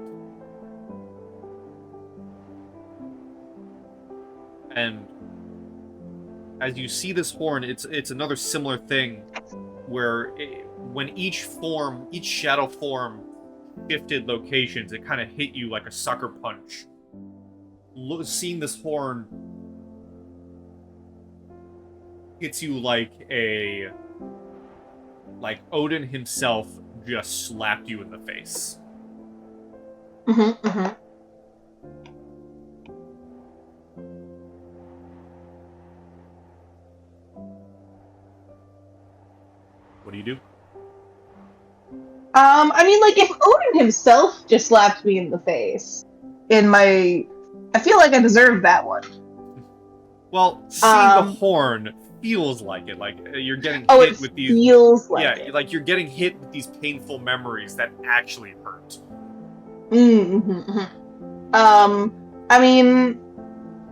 And as you see this horn, it's another similar thing where when each shadow form shifted locations, it kind of hit you like a sucker punch. Seeing this horn hits you like Odin himself just slapped you in the face. What do you do? I mean, like, if Odin himself just slapped me in the face, I feel like I deserve that one. Well, seeing the horn feels like it. Like, you're getting hit with these... feels like it. Like, you're getting hit with these painful memories that actually hurt. I mean,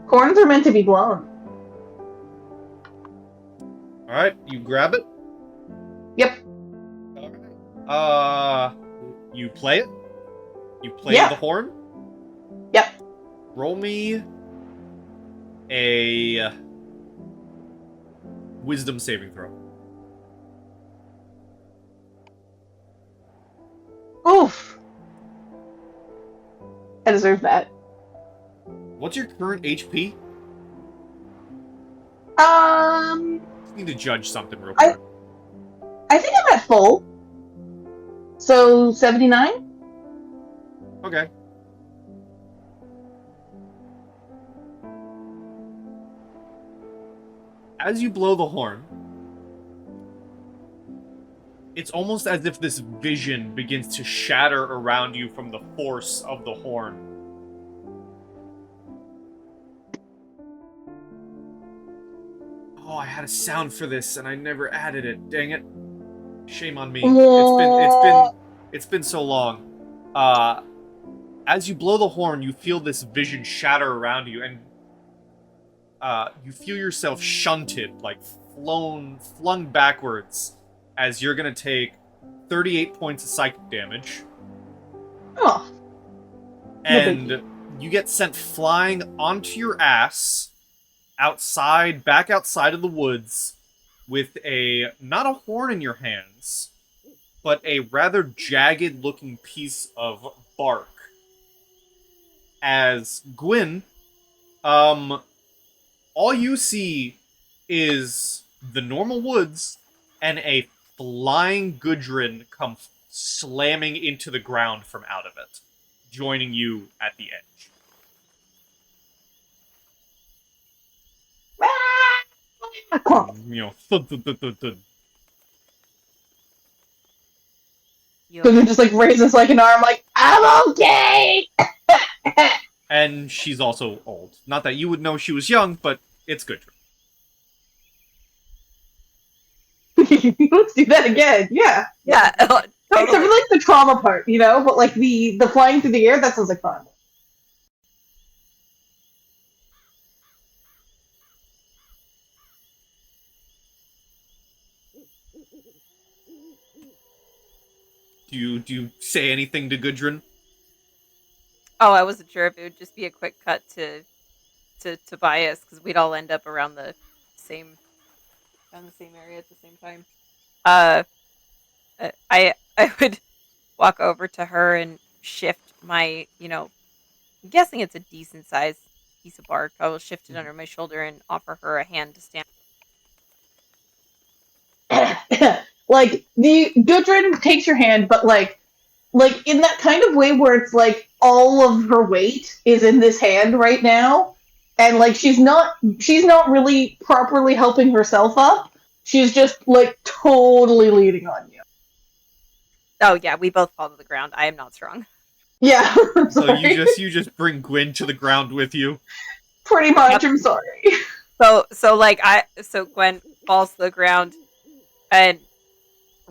horns are meant to be blown. Alright, you grab it? Yep. Alright. You play it? You play the horn? Yep. Roll me a wisdom saving throw. Oof. I deserve that. What's your current HP? Just need to judge something real quick. I think I'm at full. So 79? Okay. As you blow the horn, it's almost as if this vision begins to shatter around you from the force of the horn. Oh, I had a sound for this and I never added it. Dang it. Shame on me. It's been so long. As you blow the horn, you feel this vision shatter around you, and you feel yourself shunted, like flung backwards, as you're gonna take 38 points of psychic damage. Oh. And you get sent flying onto your ass, back outside of the woods, with not a horn in your hands, but a rather jagged-looking piece of bark. As Gwyn, all you see is the normal woods and a flying Gudrun come slamming into the ground from out of it, joining you at the edge. Thud, thud, thud, thud, thud. Gudrun just like raises like an arm, like, I'm okay! And she's also old. Not that you would know she was young, but it's Gudrun. Let's do that again, yeah. Yeah, Except for like the trauma part, you know, but like the flying through the air, that sounds like fun. Do you say anything to Gudrun? Oh, I wasn't sure if it would just be a quick cut to Tobias because we'd all end up around the same area at the same time. Uh, I would walk over to her and shift my, I'm guessing it's a decent sized piece of bark. I will shift it under my shoulder and offer her a hand to stand. Like the Gudrun takes your hand, but like in that kind of way where it's like all of her weight is in this hand right now, and like she's not really properly helping herself up. She's just like totally leaning on you. Oh yeah, we both fall to the ground. I am not strong. Yeah. So you just bring Gwyn to the ground with you. Pretty much. Yep. I'm sorry. So Gwen falls to the ground and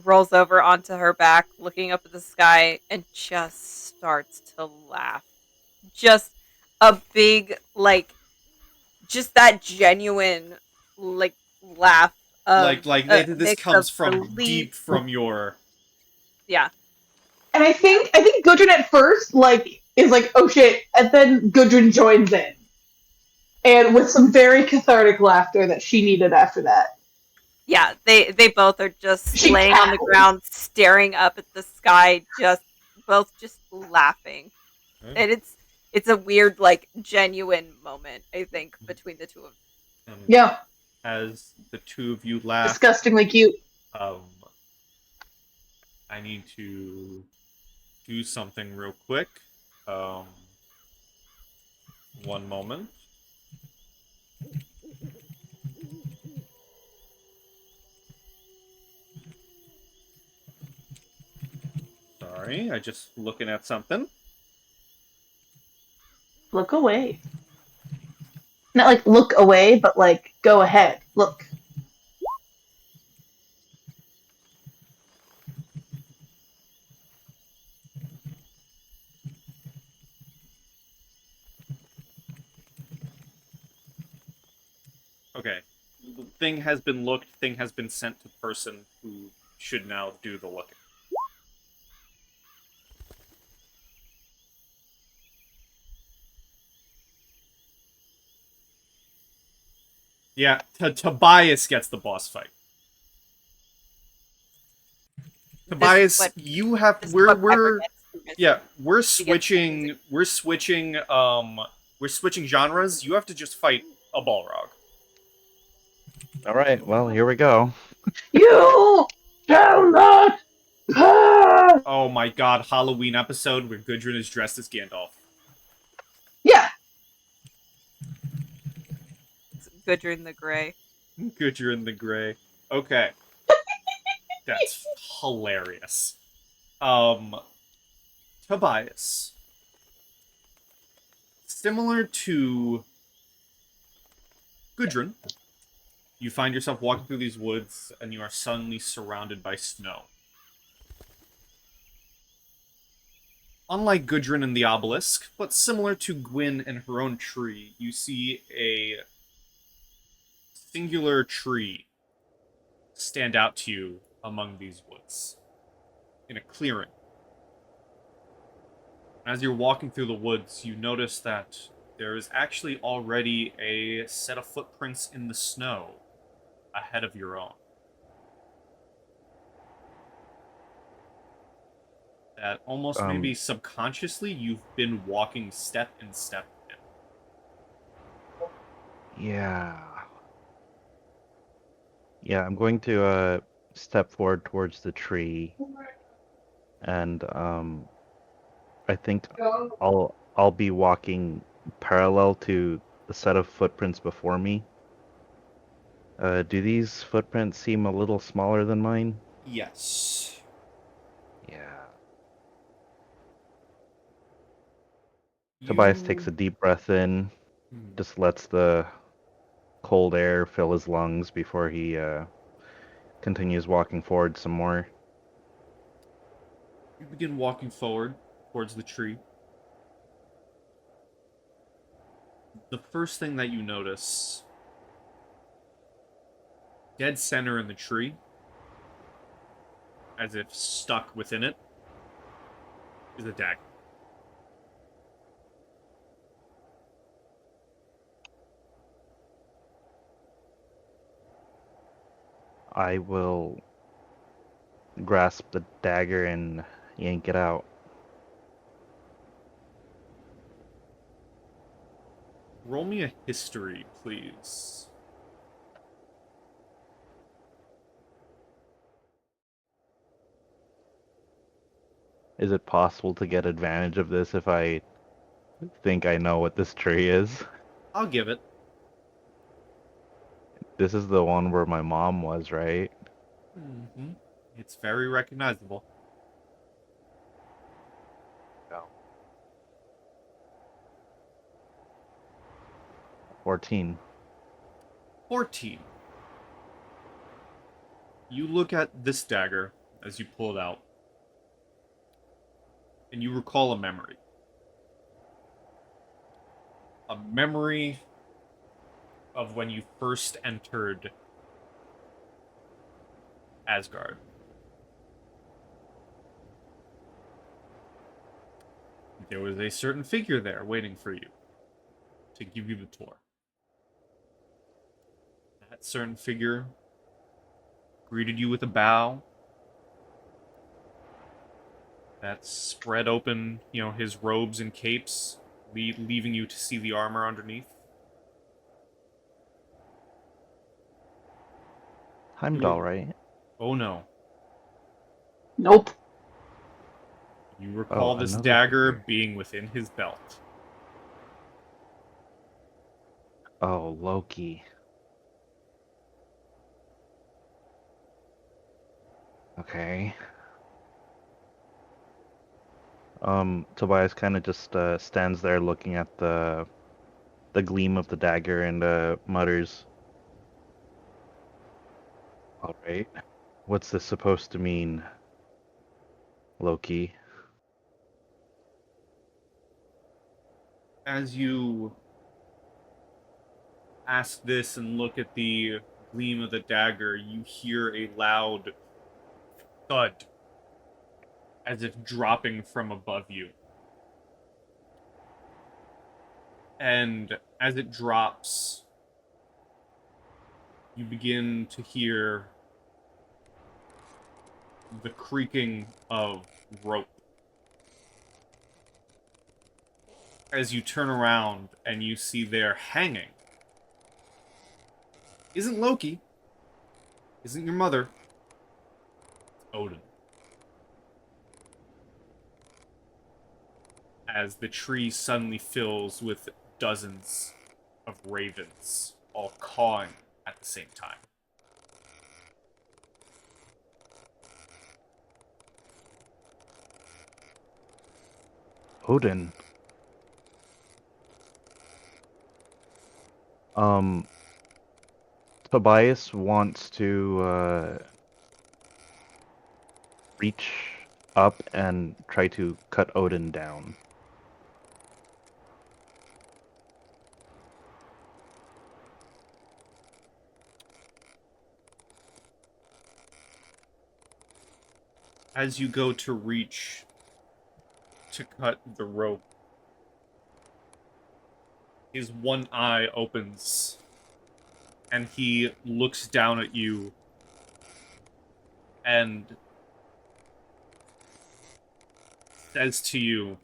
rolls over onto her back, looking up at the sky, and just starts to laugh. Just a big, just that genuine, laugh. This comes from deep from your... Yeah. And I think Gudrun at first, is like, oh shit, and then Gudrun joins in. And with some very cathartic laughter that she needed after that. Yeah, they both are just laying on the ground, staring up at the sky, both laughing. Okay. And it's a weird, genuine moment, I think, between the two of them. Yeah. As the two of you laugh... Disgustingly cute. I need to do something real quick. One moment. Sorry, I just looking at something. Look away. Not like look away, but like go ahead. Look. Okay. Thing has been looked, thing has been sent to person who should now do the looking. Yeah, Tobias gets the boss fight. Tobias, you have we're switching genres. You have to just fight a Balrog. All right, well, here we go. You shall not pass! Oh my god, Halloween episode where Gudrun is dressed as Gandalf. Yeah. Gudrun the Grey. Gudrun the Grey. Okay. That's hilarious. Tobias. Similar to Gudrun, you find yourself walking through these woods, and you are suddenly surrounded by snow. Unlike Gudrun and the obelisk, but similar to Gwyn and her own tree, you see a singular tree stand out to you among these woods, in a clearing. As you're walking through the woods, you notice that there is actually already a set of footprints in the snow ahead of your own. That almost maybe subconsciously you've been walking step in step in. Yeah. Yeah, I'm going to step forward towards the tree, and I think I'll be walking parallel to the set of footprints before me. Do these footprints seem a little smaller than mine? Yes. Yeah. Tobias takes a deep breath in, just lets the cold air fill his lungs before he continues walking forward some more. You begin walking forward towards the tree. The first thing that you notice, dead center in the tree, as if stuck within it, is a dagger. I will grasp the dagger and yank it out. Roll me a history, please. Is it possible to get advantage of this if I think I know what this tree is? I'll give it. This is the one where my mom was, right? Mm-hmm. It's very recognizable. No. 14. 14. You look at this dagger as you pull it out, and you recall a memory. A memory of when you first entered Asgard. There was a certain figure there waiting for you to give you the tour. That certain figure greeted you with a bow that spread open, his robes and capes, leaving you to see the armor underneath. Heimdall, right? Oh no. Nope. You Oh, recall this another dagger figure. being within his belt. Oh, Loki. Okay. Tobias kind of just stands there looking at the gleam of the dagger and mutters, "All right, what's this supposed to mean, Loki?" As you ask this and look at the gleam of the dagger, you hear a loud thud as if dropping from above you. And as it drops, you begin to hear the creaking of rope. As you turn around and you see there hanging isn't Loki, isn't your mother, Odin. As the tree suddenly fills with dozens of ravens, all cawing at the same time. Odin. Um, Tobias wants to reach up and try to cut Odin down. As you go to reach to cut the rope, his one eye opens and he looks down at you and says to you,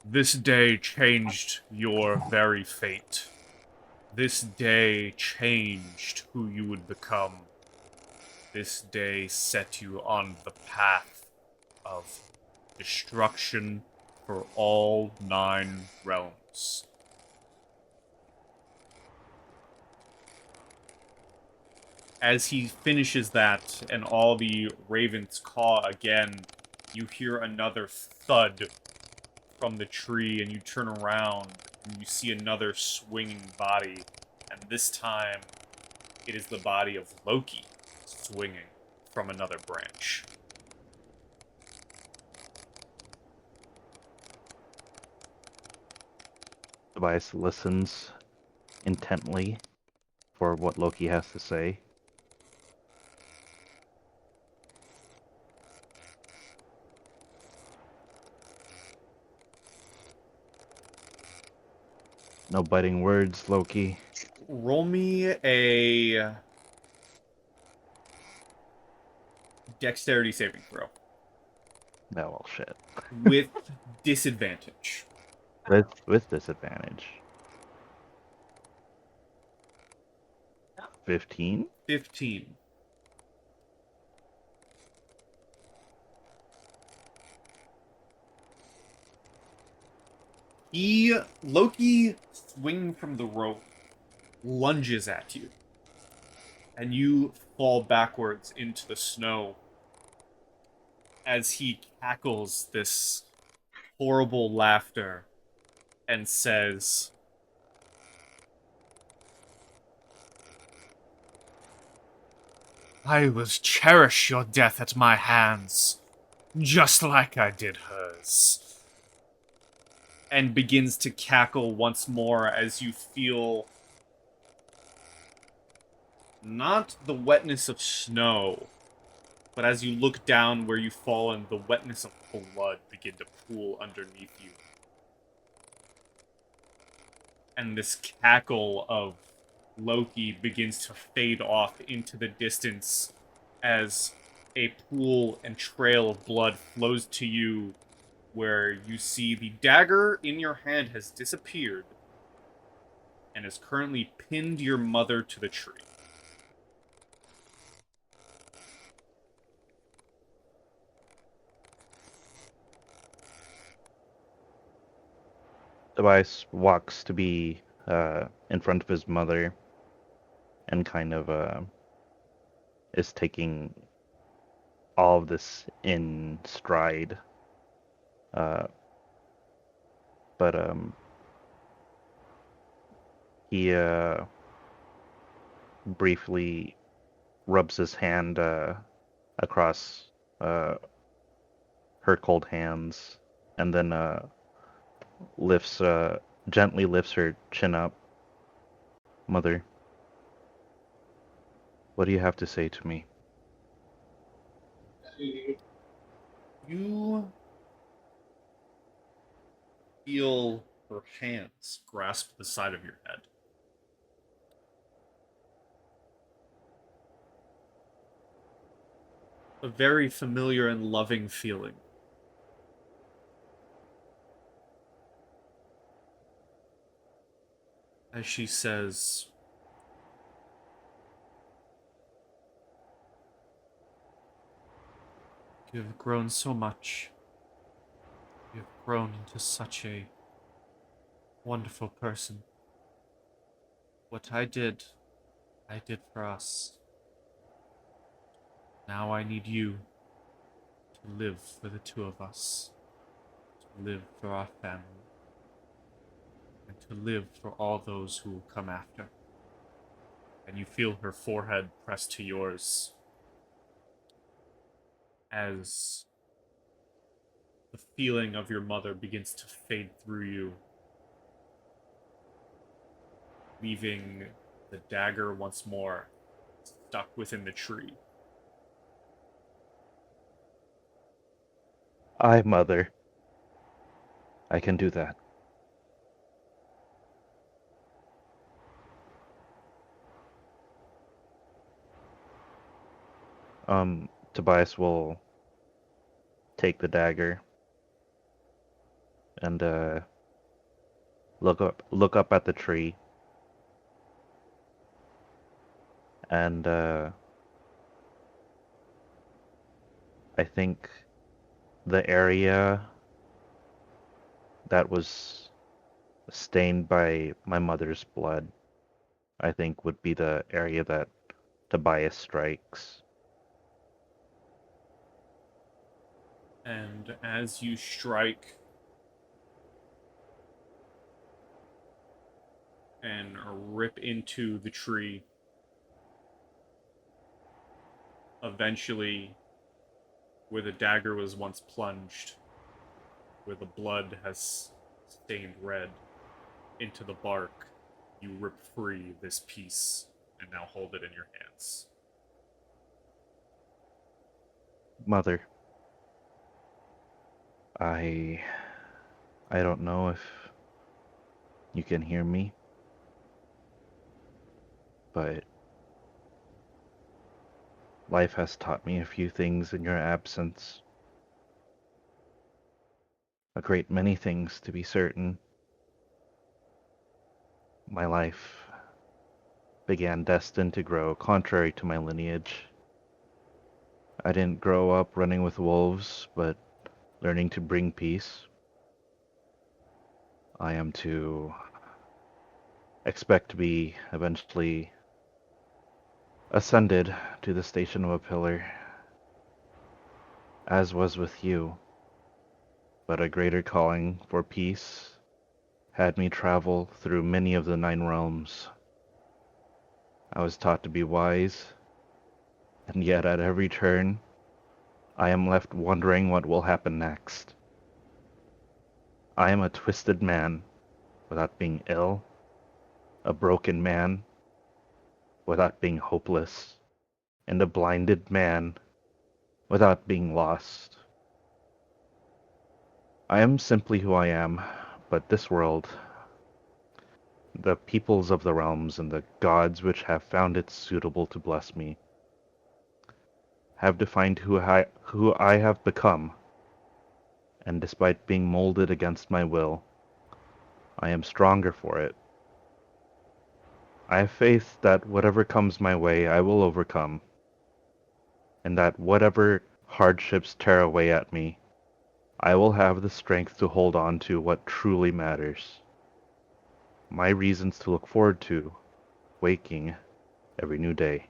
"This day changed your very fate. This day changed who you would become. This day set you on the path of destruction for all 9 realms." As he finishes that and all the ravens caw again, you hear another thud from the tree and you turn around and you see another swinging body, and this time it is the body of Loki. swinging from another branch. Tobias listens intently for what Loki has to say. No biting words, Loki. Roll me a dexterity saving throw No, well, shit. with disadvantage. With disadvantage. 15? 15. Loki, swinging from the rope, lunges at you, and you fall backwards into the snow as he cackles this horrible laughter and says, "I will cherish your death at my hands, just like I did hers." And begins to cackle once more as you feel not the wetness of snow, but as you look down where you've fallen, the wetness of blood begin to pool underneath you. And this cackle of Loki begins to fade off into the distance as a pool and trail of blood flows to you, where you see the dagger in your hand has disappeared and has currently pinned your mother to the tree. Tobias walks to be in front of his mother and kind of is taking all of this in stride. But he briefly rubs his hand across her cold hands and then lifts gently lifts her chin up. Mother, what do you have to say to me? You feel her hands grasp the side of your head. A very familiar and loving feeling. As she says, "You have grown so much. You have grown into such a wonderful person. What I did for us. Now I need you to live for the two of us, to live for our family, and to live for all those who will come after." And you feel her forehead press to yours as the feeling of your mother begins to fade through you, leaving the dagger once more stuck within the tree. I, mother. I can do that. Tobias will take the dagger and look up at the tree and I think the area that was stained by my mother's blood, I think would be the area that Tobias strikes. And as you strike and rip into the tree, Eventually, where the dagger was once plunged, where the blood has stained red into the bark, you rip free this piece and now hold it in your hands. Mother, I I don't know if you can hear me, but life has taught me a few things in your absence. A great many things, to be certain. My life began destined to grow contrary to my lineage. I didn't grow up running with wolves, but learning to bring peace. I am to expect to be eventually ascended to the station of a pillar, as was with you, but a greater calling for peace had me travel through many of the 9 realms. I was taught to be wise, and yet at every turn, I am left wondering what will happen next. I am a twisted man without being ill, a broken man without being hopeless, and a blinded man without being lost. I am simply who I am, but this world, the peoples of the realms, and the gods which have found it suitable to bless me, have defined who I have become, and despite being molded against my will, I am stronger for it. I have faith that whatever comes my way, I will overcome, and that whatever hardships tear away at me, I will have the strength to hold on to what truly matters. My reasons to look forward to waking every new day.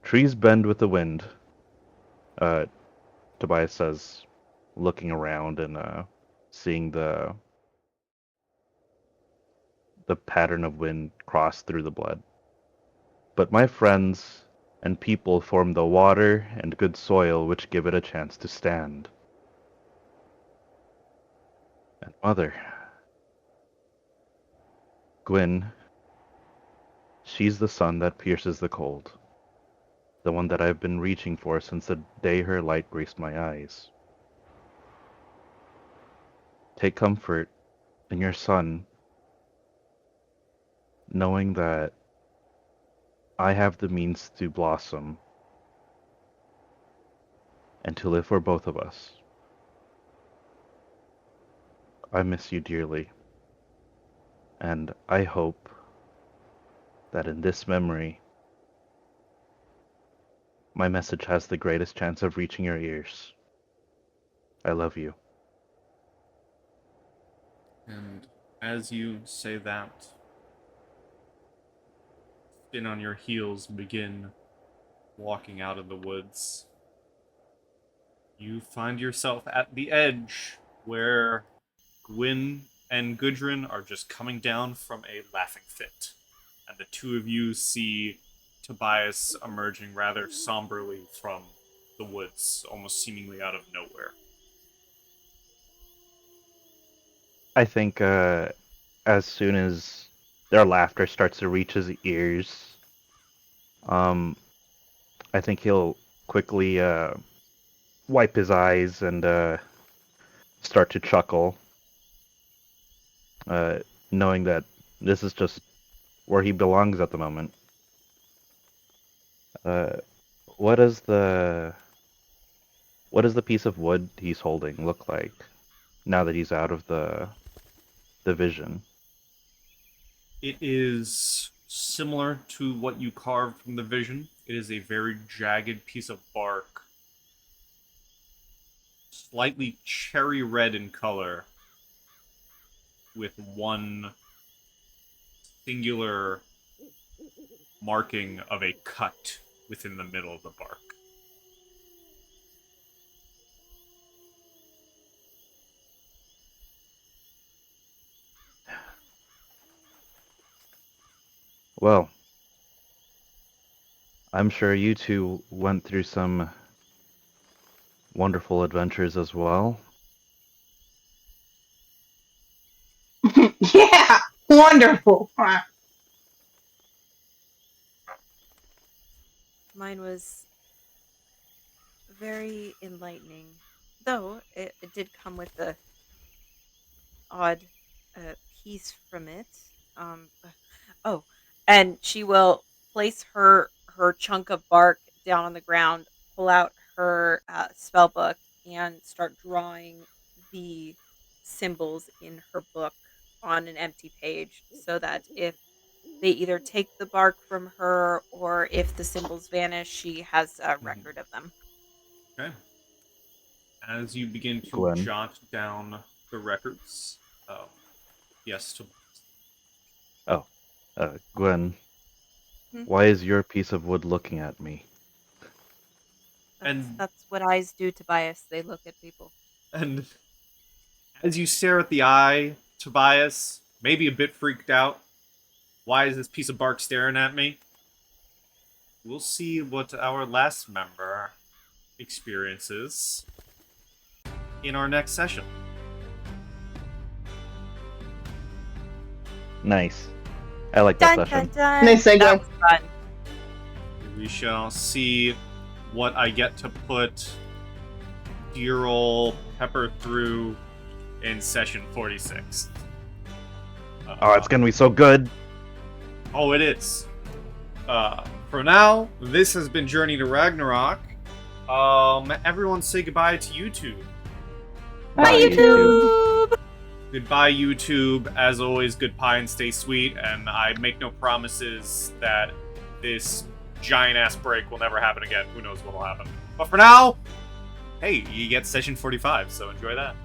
Trees bend with the wind, uh, Tobias says, looking around and seeing the pattern of wind cross through the blood. But my friends and people form the water and good soil which give it a chance to stand. And mother, Gwyn, she's the sun that pierces the cold, the one that I've been reaching for since the day her light graced my eyes. Take comfort in your son, knowing that I have the means to blossom and to live for both of us. I miss you dearly, and I hope that in this memory, my message has the greatest chance of reaching your ears. I love you. And as you say that, spin on your heels, begin walking out of the woods. You find yourself at the edge where Gwyn and Gudrun are just coming down from a laughing fit. And the two of you see Tobias emerging rather somberly from the woods, almost seemingly out of nowhere. I think as soon as their laughter starts to reach his ears, um, I think he'll quickly wipe his eyes and start to chuckle, uh, knowing that this is just where he belongs at the moment. Uh, what does the piece of wood he's holding look like now that he's out of the vision? It is similar to what you carved from the vision. It is a very jagged piece of bark, slightly cherry red in color, with one singular marking of a cut within the middle of the bark. Well, I'm sure you two went through some wonderful adventures as well. Yeah, wonderful. Mine was very enlightening, though it did come with the odd piece from it. Um, oh, and she will place her chunk of bark down on the ground, pull out her spell book, and start drawing the symbols in her book on an empty page, so that if they either take the bark from her or if the symbols vanish, she has a Mhm. record of them. Okay. As you begin to Gwen. jot down the records, yes, Oh, Gwen, Hmm. why is your piece of wood looking at me? and That's what eyes do, Tobias. They look at people. and as you stare at the eye, Tobias, maybe a bit freaked out. Why is this piece of bark staring at me? We'll see what our last member experiences in our next session. Nice. I like that Dun session. dun dun. Nice segue. That was fun. We shall see what I get to put dear ol' Pepper through in session 46. Oh, it's gonna be so good. Oh, it is. For now, this has been Journey to Ragnarok. Everyone say goodbye to YouTube. Bye, YouTube. Goodbye, YouTube. As always, good pie and stay sweet. And I make no promises that this giant ass break will never happen again. Who knows what will happen? But for now, hey, you get session 45, so enjoy that.